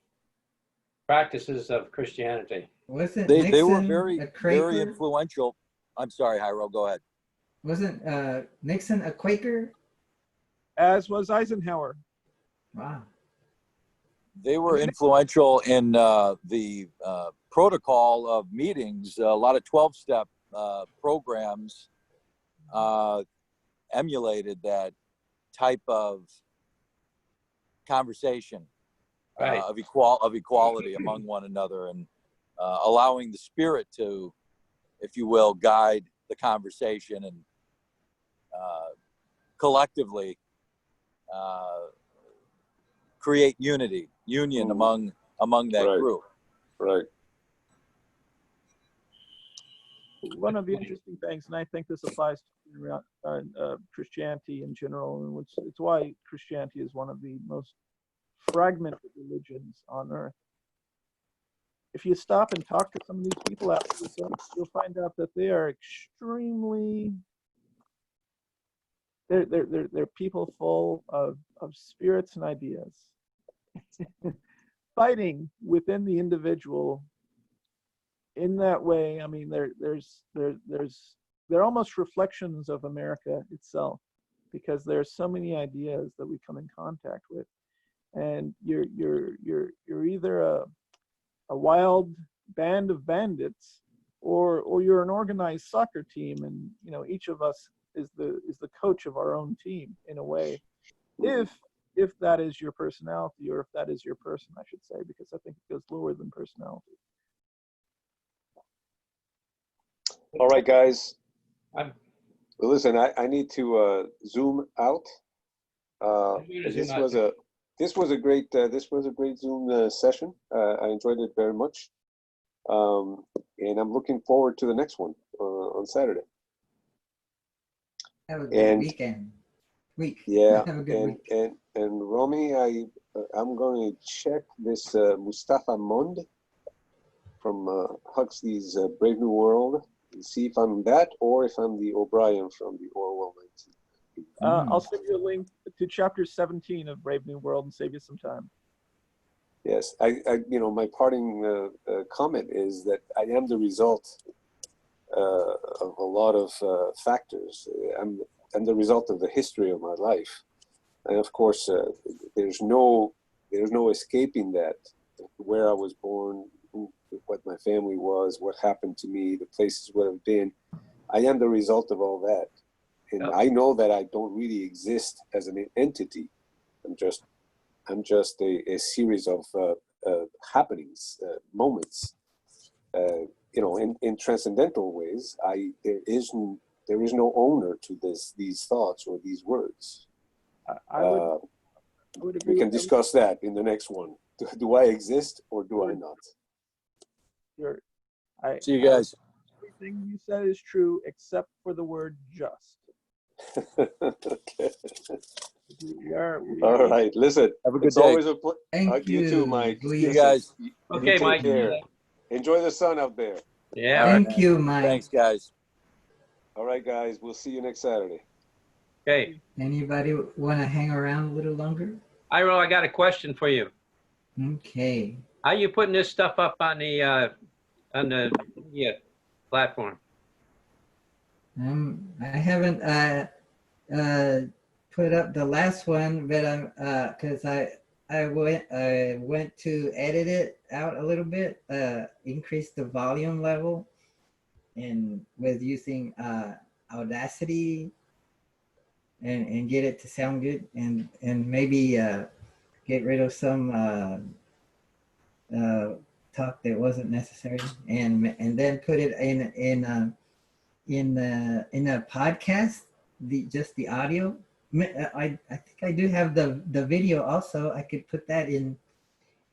practices of Christianity. Wasn't They were Nixon very a very Quaker? influential. I'm sorry, Jairo, go ahead. Wasn't Nixon a Quaker? As was Eisenhower. Wow. They were influential in the protocol of meetings. A lot of 12-step programs emulated that type of conversation, Right. of equality among one another, and allowing the Spirit to, if you will, guide the conversation and collectively create union among that Right. group. Right. One of the interesting things, and I think this applies to Christianity in general, and it's why Christianity is one of the most fragmented religions on earth. If you stop and talk to some of these people afterwards, you'll find out that they are extremely they're people full of spirits and ideas, fighting within the individual in that way. I mean, they're almost reflections of America itself, because there's so many ideas that we come in contact with, and you're either a wild band of bandits, or you're an organized soccer team, and you know, each of us is the coach of our own team in a way, if that is your personality, or if that is your person, I should say, because I think it goes lower than personality. All right, guys. I'm- Well, listen, I need to zoom out. I'm gonna This zoom out was too. this was a great Zoom session. I enjoyed it very much, and I'm looking forward to the next one on Saturday. Have a good And week. yeah, Have a good week. and Rami, I'm going to check this Mustafa Mond from Huxley's Brave New World and see if I'm that, or if I'm the O'Brien from the Orwell 19. I'll send you a link to chapter 17 of Brave New World and save you some time. Yes, my parting comment is that I am the result of a lot of factors. I'm the result of the history of my life, and of course, there's no escaping that. Where I was born, what my family was, what happened to me, the places where I've been. I am the result of all that, and I know that I don't really exist as an entity. I'm just a series of happenings, moments. In transcendental ways, there is no owner to these thoughts or these words. I would agree. We can discuss that in the next one. Do I exist or do I not? See you guys. Everything you said is true except for the word just. Okay. We are All right. Listen. Have a good it's day. always a Thank you too, Mike. See you guys. Okay, take Mike. care. Enjoy the sun out there. Yeah. Thank you, Mike. Thanks, guys. All right, guys. We'll see you next Saturday. Okay. Anybody want to hang around a little longer? Iro, I got a question for you. Okay. How you putting this stuff up on the platform? I haven't put up the last one, but I'm because I went to edit it out a little bit, increase the volume level, and with using Audacity, and get it to sound good, and maybe get rid of some talk that wasn't necessary, and then put it in a podcast, just the audio. I think I do have the video also. I could put that in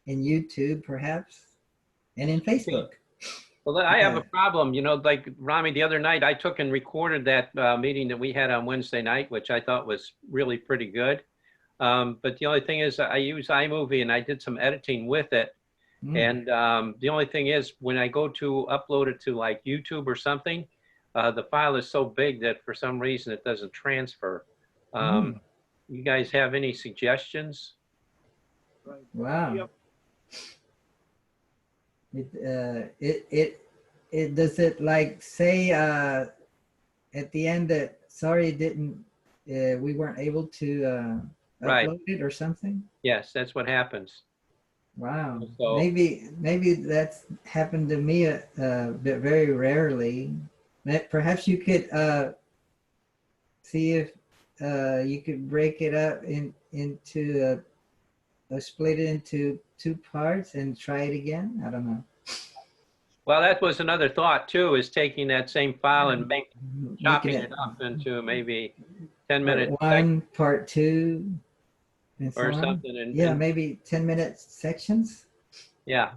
in YouTube, perhaps, and in Facebook. Well, I have a Yeah. problem, you know, like Rami, the other night I took and recorded that meeting that we had on Wednesday night, which I thought was really pretty good. But the only thing is I use iMovie and I did some editing with it. Mm. And the only thing is when I go to upload it to like YouTube or something, the file is so big that for some reason it doesn't transfer. Mm. You guys have any suggestions? Right. Wow. Yep. It does it like say at the end that sorry didn't we weren't able to Right. upload it or something? Yes, that's what happens. Wow. So Maybe that's happened to me but very rarely. Perhaps you could see if you could break it up into split it into two parts and try it again. I don't know. well, that was another thought too, is taking that same file and Making chopping it it up into maybe 10 part minute one, part two, and so or on. something. Yeah, And maybe 10-minute sections. yeah,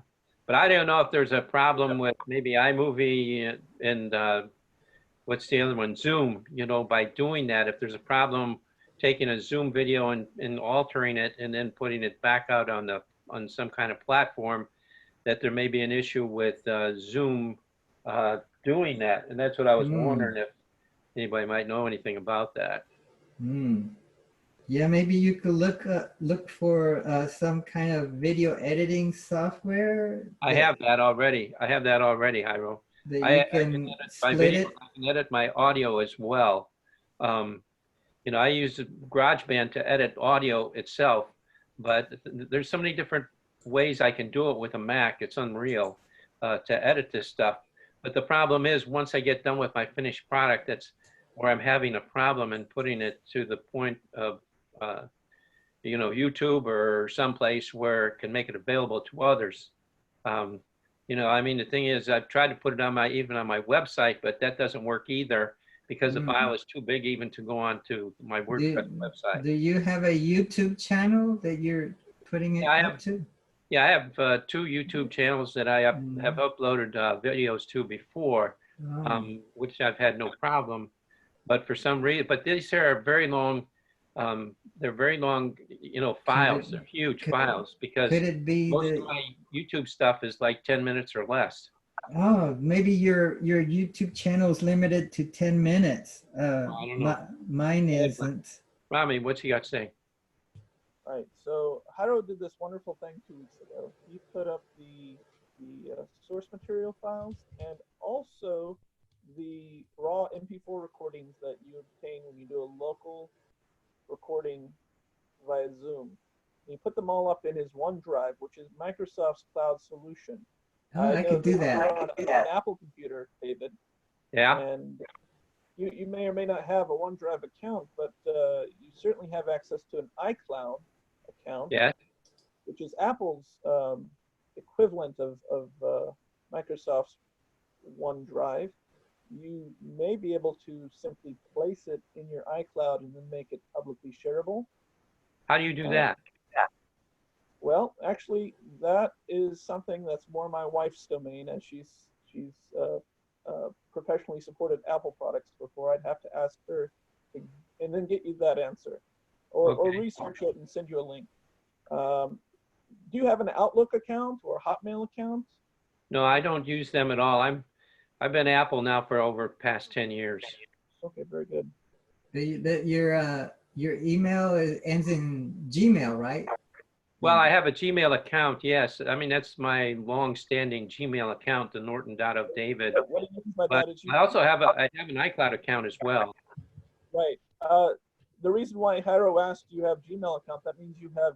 but I don't know if there's a problem with maybe iMovie and what's the other one? Zoom, you know, by doing that, if there's a problem taking a Zoom video and altering it and then putting it back out on some kind of platform, that there may be an issue with Zoom doing that. And that's what I was Hmm. wondering if anybody might know anything about that. Hmm. Yeah, maybe you could look for some kind of video editing software I have that already. I have that already, Jairo. that I you can can edit my split video, it. I can edit my audio as well. You know, I use GarageBand to edit audio itself, but there's so many different ways I can do it with a Mac. It's unreal to edit this stuff. But the problem is, once I get done with my finished product, that's where I'm having a problem in putting it to the point of, you know, YouTube or someplace where it can make it available to others. Um, you know, I mean, the thing is, I've tried to put it on even on my website, but that doesn't work either because the Hmm. file is too big even to go on to my WordPress Do website. do you have a YouTube channel that you're putting Yeah, it up to? I have two YouTube channels that I have Mm. uploaded videos to before, Oh. which I've had no problem. But for some reason, but these here are very long. They're very long, you know, Could files. it They're huge could, files because could it be most of the my YouTube stuff is like 10 minutes or less. oh, maybe your YouTube channel is limited to 10 minutes. I don't know. Mine Go ahead, isn't. Rami, what's he got to say? Right. So Jairo did this wonderful thing 2 weeks ago. He put up the source material files and also the raw MP4 recordings that you obtain when you do a local recording via Zoom. He put them all up in his OneDrive, which is Microsoft's cloud solution. Oh, I I know could do that that. you're on an Apple computer, David, Yeah. and you may or may not have a OneDrive account, but you certainly have access to an iCloud account, Yeah. which is Apple's equivalent of Microsoft's OneDrive. You may be able to simply place it in your iCloud and then make it publicly shareable. How do you do Uh, that? Well, actually, that is something that's more my wife's domain, as she's professionally supported Apple products before. I'd have to ask her, and then get you that answer, or Okay. research it and send you a link. Do you have an Outlook account or a Hotmail account? No, I don't use them at all. I've been Apple now for over past 10 years. Okay, very good. Your email ends in Gmail, right? Well, I have a Gmail account, yes. I mean, that's my long-standing Gmail account, the Norton.of.David. What do you mean by But that is I also have I have an iCloud account as well. right. The reason why Jairo asked you have Gmail account, that means you have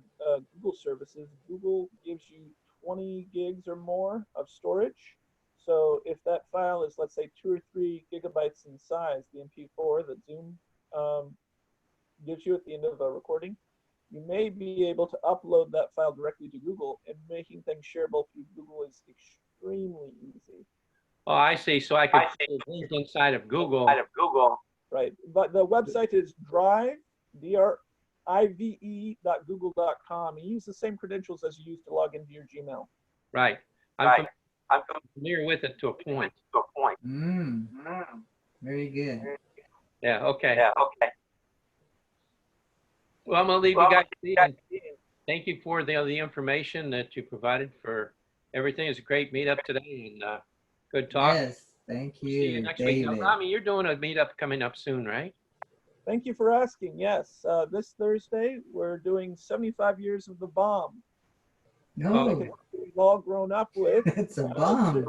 Google services. Google gives you 20 gigs or more of storage. So if that file is, let's say, 2 or 3 gigabytes in size, the MP4 that Zoom gives you at the end of a recording, you may be able to upload that file directly to Google, and making things shareable through Google is extremely easy. Oh, I see. So I could put a link inside of Google. Right. But the website is Drive, ive.google.com, and use the same credentials as you use to log into your Gmail. Right. I'm familiar with it to a point. Mm, very good. Yeah, okay. Well, I'm gonna leave you guys be, and thank you for the information that you provided for everything. It's a great meetup today and good talk. Yes, thank We'll see you you, next week. Now, David. Rami, you're doing a meetup coming up soon, right? Thank you for asking. Yes, this Thursday we're doing 75 years of the bomb. No, We've all grown up with. it's a bomb.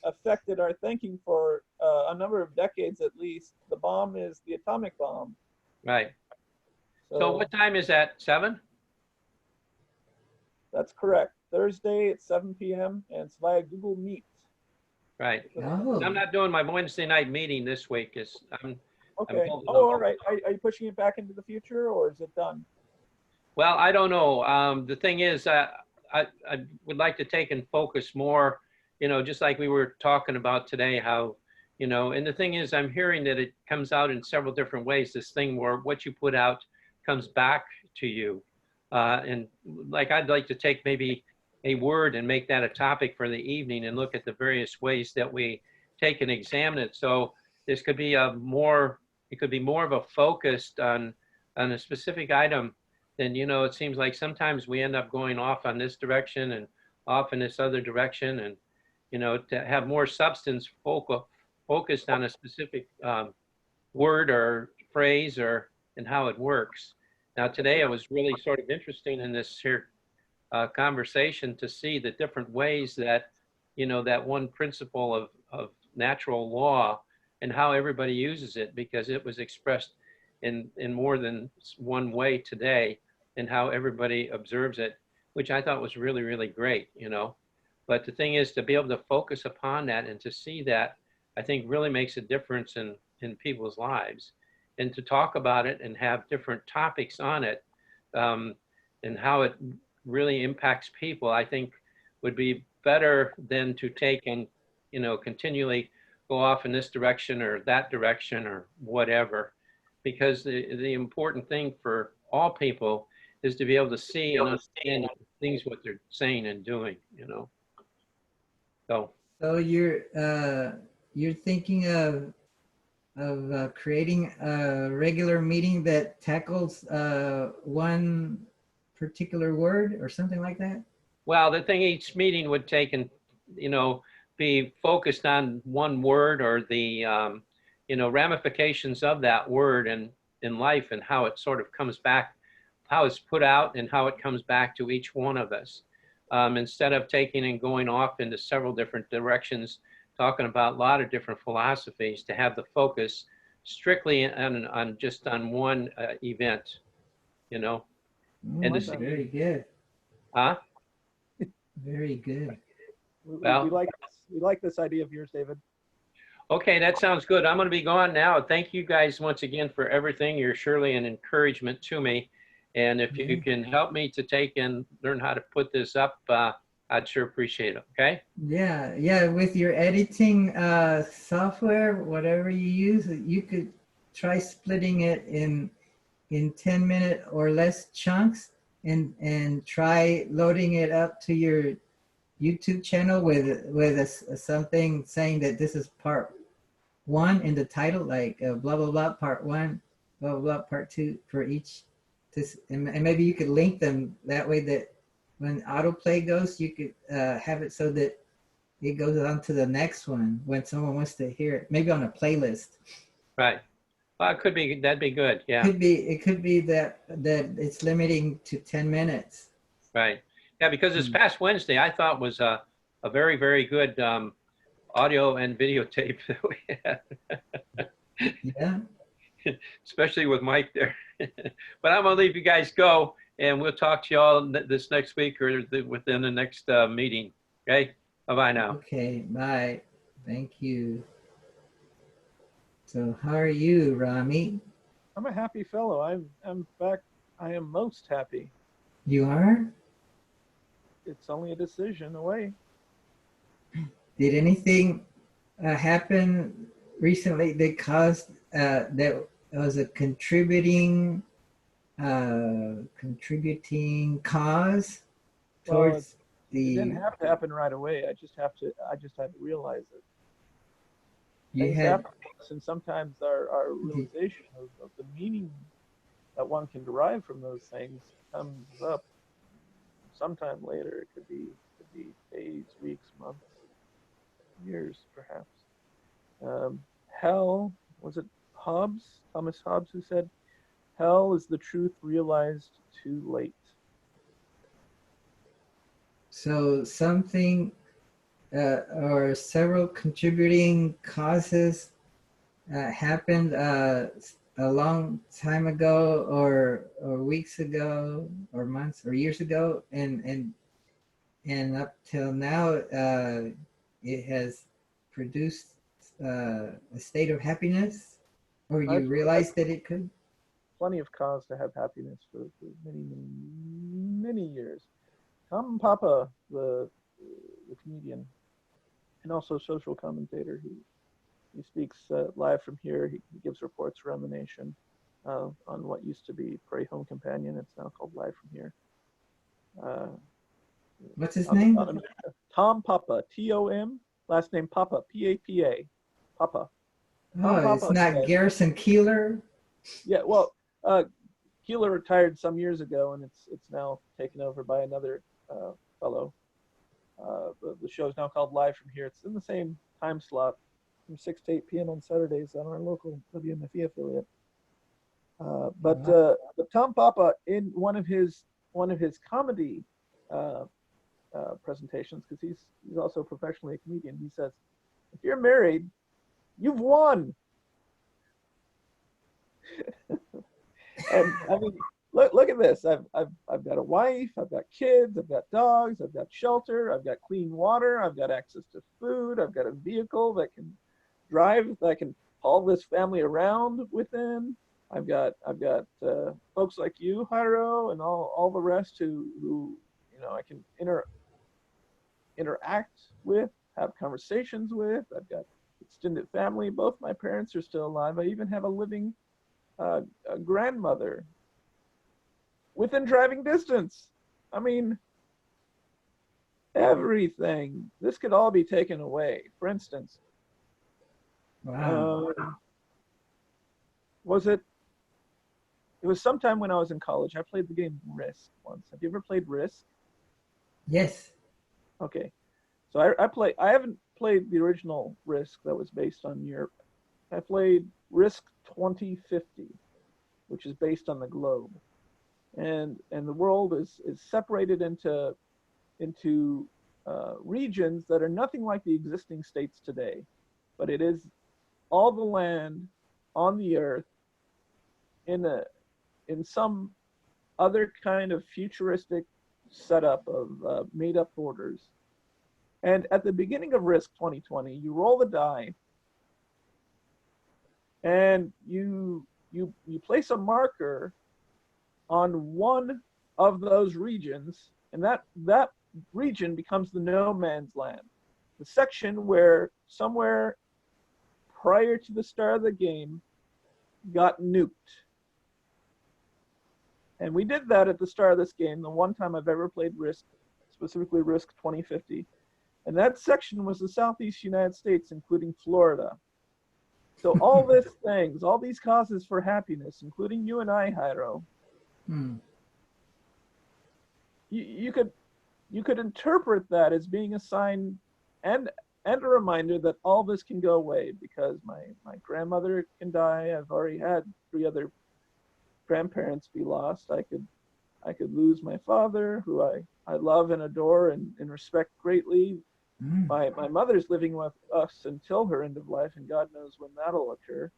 Affected our thinking for a number of decades at least. The bomb is the atomic bomb. Right. So what time is that? 7? That's correct. Thursday at 7 p.m. and it's via Google Meet. Right. Oh, I'm not doing my Wednesday night meeting this week. Okay. holding Oh, on. all right. Are you pushing it back into the future, or is it done? Well, I don't know. The thing is, I would like to take and focus more, just like we were talking about today, how, and the thing is, I'm hearing that it comes out in several different ways, this thing where what you put out comes back to you. And like, I'd like to take maybe a word and make that a topic for the evening and look at the various ways that we take and examine it. So this could be it could be more of a focused on a specific item. Then, it seems like sometimes we end up going off on this direction and off in this other direction. And, to have more substance focused on a specific word or phrase and how it works. Now, today it was really sort of interesting in this here conversation to see the different ways that, that one principle of natural law and how everybody uses it, because it was expressed in more than one way today, and how everybody observes it, which I thought was really, really great, But the thing is, to be able to focus upon that and to see that, I think really makes a difference in people's lives. And to talk about it and have different topics on it, and how it really impacts people, I think would be better than to take and, continually go off in this direction or that direction or whatever. Because the important thing for all people is to be able to see and understand things what they're saying and doing, So you're thinking of creating a regular meeting that tackles one particular word or something like that? well, the thing each meeting would take and, be focused on one word or the, ramifications of that word and in life and how it sort of comes back, how it's put out and how it comes back to each one of us. Instead of taking and going off into several different directions, talking about a lot of different philosophies, to have the focus strictly on just on one event, And to see, Very good. huh? Very good. Well, we like this idea of yours, David. okay, that sounds good. I'm going to be gone now. Thank you guys once again for everything. You're surely an encouragement to me. And if you can help me to take and learn how to put this up, I'd sure appreciate it. Okay? Yeah. With your editing software, whatever you use, you could try splitting it in 10-minute or less chunks, and try loading it up to your YouTube channel with something saying that this is part 1 in the title, like blah blah blah part 1, blah blah blah part 2 for each. And maybe you could link them that way that when autoplay goes, you could have it so that it goes on to the next one when someone wants to hear it, maybe on a playlist. Right. Well, it could be, that'd be good. Yeah. It could be that it's limiting to 10 minutes. Right. Yeah, because this past Wednesday, I thought was a very, very good audio and videotape that we had. Yeah. Especially with Mike there. But I'm going to leave you guys go, and we'll talk to you all this next week or within the next meeting. Okay? Bye-bye now. Okay, bye. Thank you. So how are you, Rami? I'm a happy fellow. In fact, I am most happy. You are? It's only a decision away. Did anything happen recently that caused that was a contributing contributing cause Well, towards it didn't the have to happen right away. I just had to realize it. you Things had happen to us, and sometimes our the, realization of the meaning that one can derive from those things comes up sometime later. It could be days, weeks, months, years, perhaps. Um, Hell, was it Hobbes, Thomas Hobbes, who said, "Hell is the truth realized too late." so something or several contributing causes happened a long time ago or weeks ago or months or years ago and up till now it has produced a state of happiness or you I've realized that it could. plenty of cause to have happiness for many, many, many years. Tom Papa, the comedian and also social commentator, he speaks live from here. He gives reports around the nation on what used to be Pray Home Companion. It's now called Live from Here. Uh, What's his name? Tom Papa, Tom, last name Papa, Papa, Papa. Tom Oh, it's Papa not said, Garrison Keeler. yeah, well, Keeler retired some years ago, and it's now taken over by another fellow. The show is now called Live from Here. It's in the same time slot from 6 to 8 p.m. on Saturdays on our local WMFE affiliate. But Tom Papa, in one of his comedy uh, presentations, because he's also professionally a comedian, he says, "If you're married, you've won." And I mean, look at this. I've got a wife, I've got kids, I've got dogs, I've got shelter, I've got clean water, I've got access to food, I've got a vehicle that can drive, that I can haul this family around within. I've got folks like you, Jairo, and all the rest who I can interact with, have conversations with. I've got extended family. Both my parents are still alive. I even have a living a grandmother within driving distance. I mean, everything. This could all be taken away. For instance, Wow. was it? It was sometime when I was in college. I played the game Risk once. Have you ever played Risk? Yes. Okay, so I play. I haven't played the original Risk that was based on Europe. I played Risk 2050, which is based on the globe, and the world is separated into regions that are nothing like the existing states today, but it is all the land on the earth in some other kind of futuristic setup of made up borders. And at the beginning of Risk 2020, you roll the die, and you place a marker on one of those regions, and that region becomes the no man's land, the section where somewhere prior to the start of the game got nuked. And we did that at the start of this game, the one time I've ever played Risk, specifically Risk 2050. And that section was the Southeast United States, including Florida. So all these causes for happiness, including you and I, Jairo, you could interpret that as being a sign and a reminder that all this can go away, because my grandmother can die. I've already had 3 other grandparents be lost. I could lose my father, who I love and adore and respect greatly. My mother's living with us until her end of life, and God knows when that'll occur.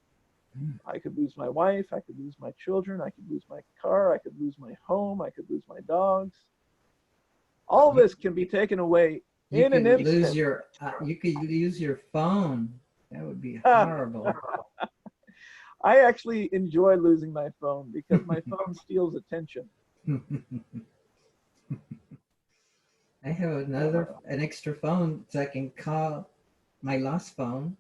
I could lose my wife, I could lose my children, I could lose my car, I could lose my home, I could lose my dogs. All this can be taken away in an instant. You could lose your phone. That would be horrible. I actually enjoy losing my phone because my phone steals attention. I have an extra phone so I can call my lost phone,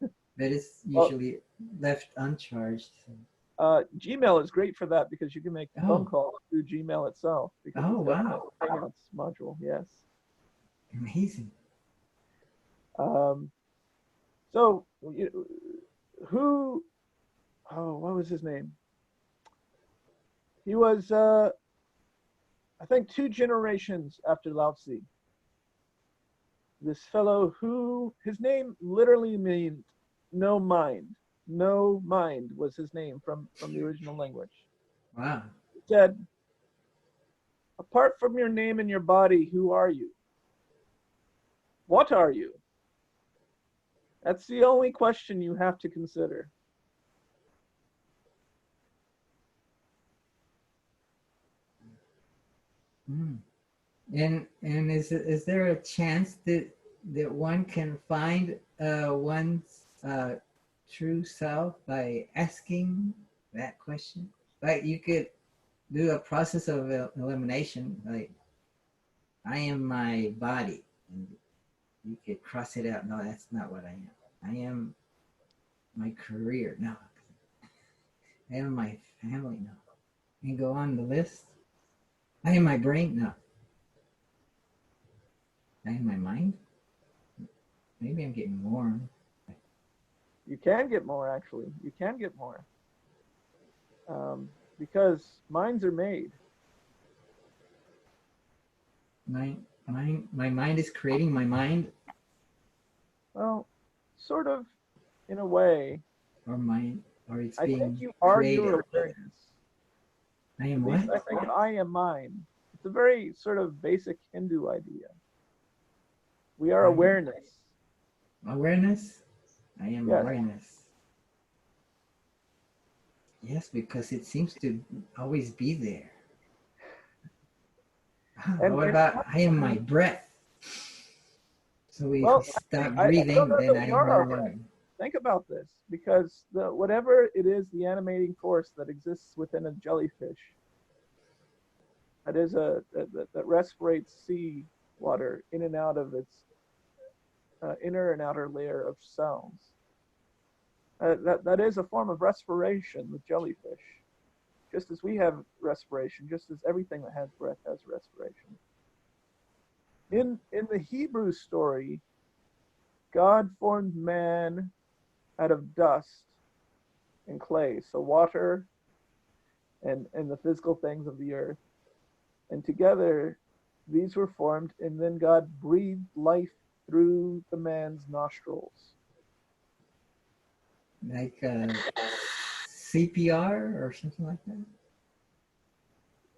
but it's usually left uncharged. So. Gmail is great for that because you can make phone Oh, calls through Gmail itself because oh, it's got wow. a Hangouts module. Yes. Amazing. Um, so who? Oh, what was his name? He was, I think, 2 generations after Lao Tzu. This fellow who his name literally means no mind. No mind was his name from the original language. Wow. He said, apart from your name and your body, who are you? What are you? That's the only question you have to consider. Mm. And is there a chance that one can find one's true self by asking that question? Like you could do a process of elimination, like I am my body, and you could cross it out. No, that's not what I am. I am my career. No, I am my family. No, and go on the list. I am my brain. No, I am my mind. Maybe I'm getting warm. You can get more, actually. You can get more. Because minds are made. My mind is creating my mind, Well, sort of, in a way. or mind, or it's I think being you are created. your awareness. I am At least what? I think I am mine. It's a very sort of basic Hindu idea. We are awareness. Awareness. I am Yes. awareness. Yes, because it seems to always be there. What about I am my breath? So if well, we stop I don't breathing, know then that I we am are no our longer. breath. Think about this, because whatever it is, the animating force that exists within a jellyfish, that respirates sea water in and out of its inner and outer layer of cells. That is a form of respiration with jellyfish, just as we have respiration, just as everything that has breath has respiration. In the Hebrew story, God formed man out of dust and clay, so water and the physical things of the earth. And together, these were formed, and then God breathed life through the man's nostrils. Like CPR or something like that.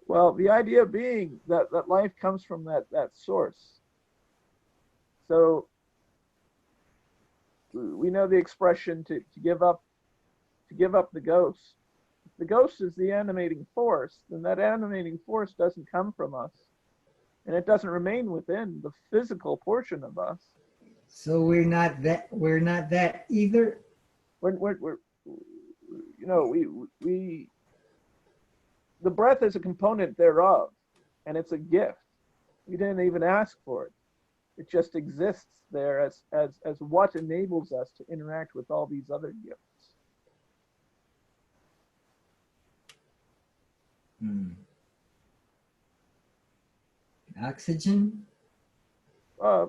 Well, the idea being that life comes from that source. So we know the expression to give up the ghost. If the ghost is the animating force, then that animating force doesn't come from us, and it doesn't remain within the physical portion of us. So we're not that. We're not that either. We're you know, we the breath is a component thereof, and it's a gift. We didn't even ask for it. It just exists there as what enables us to interact with all these other gifts. Hmm. Oxygen, air,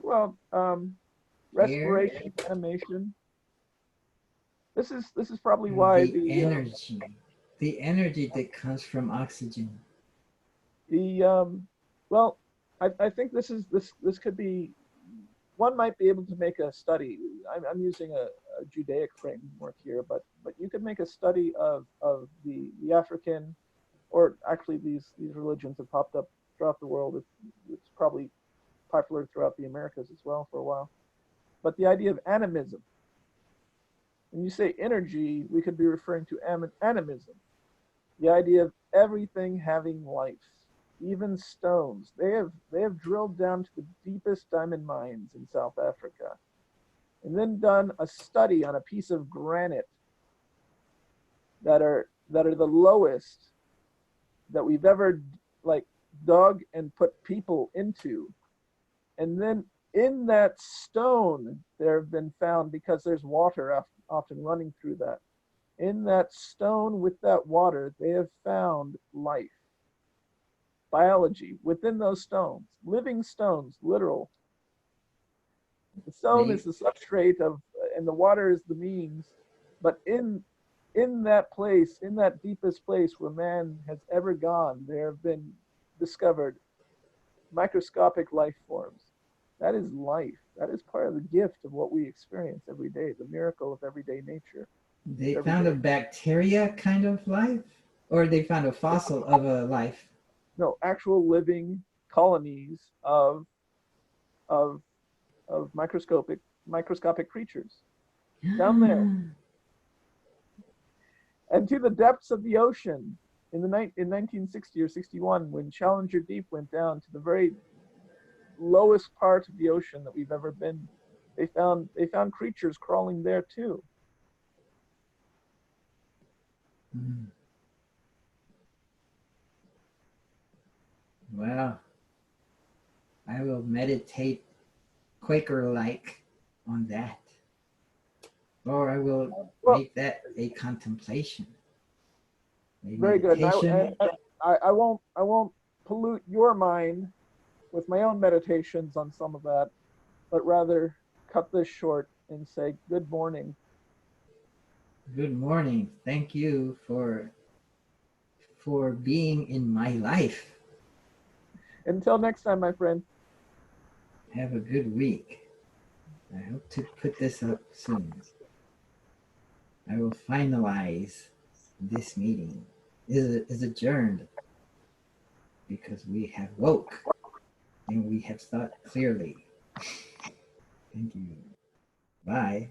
Respiration, animation. This is probably and why the energy that comes from oxygen. well, I think this could be, one might be able to make a study. I'm using a Judaic framework here, but you could make a study of the African, or actually these religions have popped up throughout the world. It's probably popular throughout the Americas as well for a while. But the idea of animism. When you say energy, we could be referring to animism, the idea of everything having life, even stones. They have drilled down to the deepest diamond mines in South Africa, and then done a study on a piece of granite that are the lowest that we've ever like dug and put people into. And then in that stone, there have been found, because there's water often running through that, in that stone with that water, they have found life, biology within those stones, living stones, literal. The stone They is the substrate of, and the water is the means. But in that place, in that deepest place where man has ever gone, there have been discovered microscopic life forms. That is life. That is part of the gift of what we experience every day, the miracle of everyday nature. they Every found a day. bacteria kind of life, or they found a fossil of a life. No, actual living colonies of of microscopic creatures down there. And to the depths of the ocean in 1960 or 61, when Challenger Deep went down to the very lowest part of the ocean that we've ever been, they found creatures crawling there too. Mm. Well, I will meditate Quaker-like on that, or I will Well, make that a contemplation, a very good. meditation. I won't pollute your mind with my own meditations on some of that, but rather cut this short and say good morning. Good morning. Thank you for being in my life. Until next time, my friend. Have a good week. I hope to put this up soon. I will finalize this meeting. Is adjourned because we have woke and we have thought clearly. Thank you. Bye.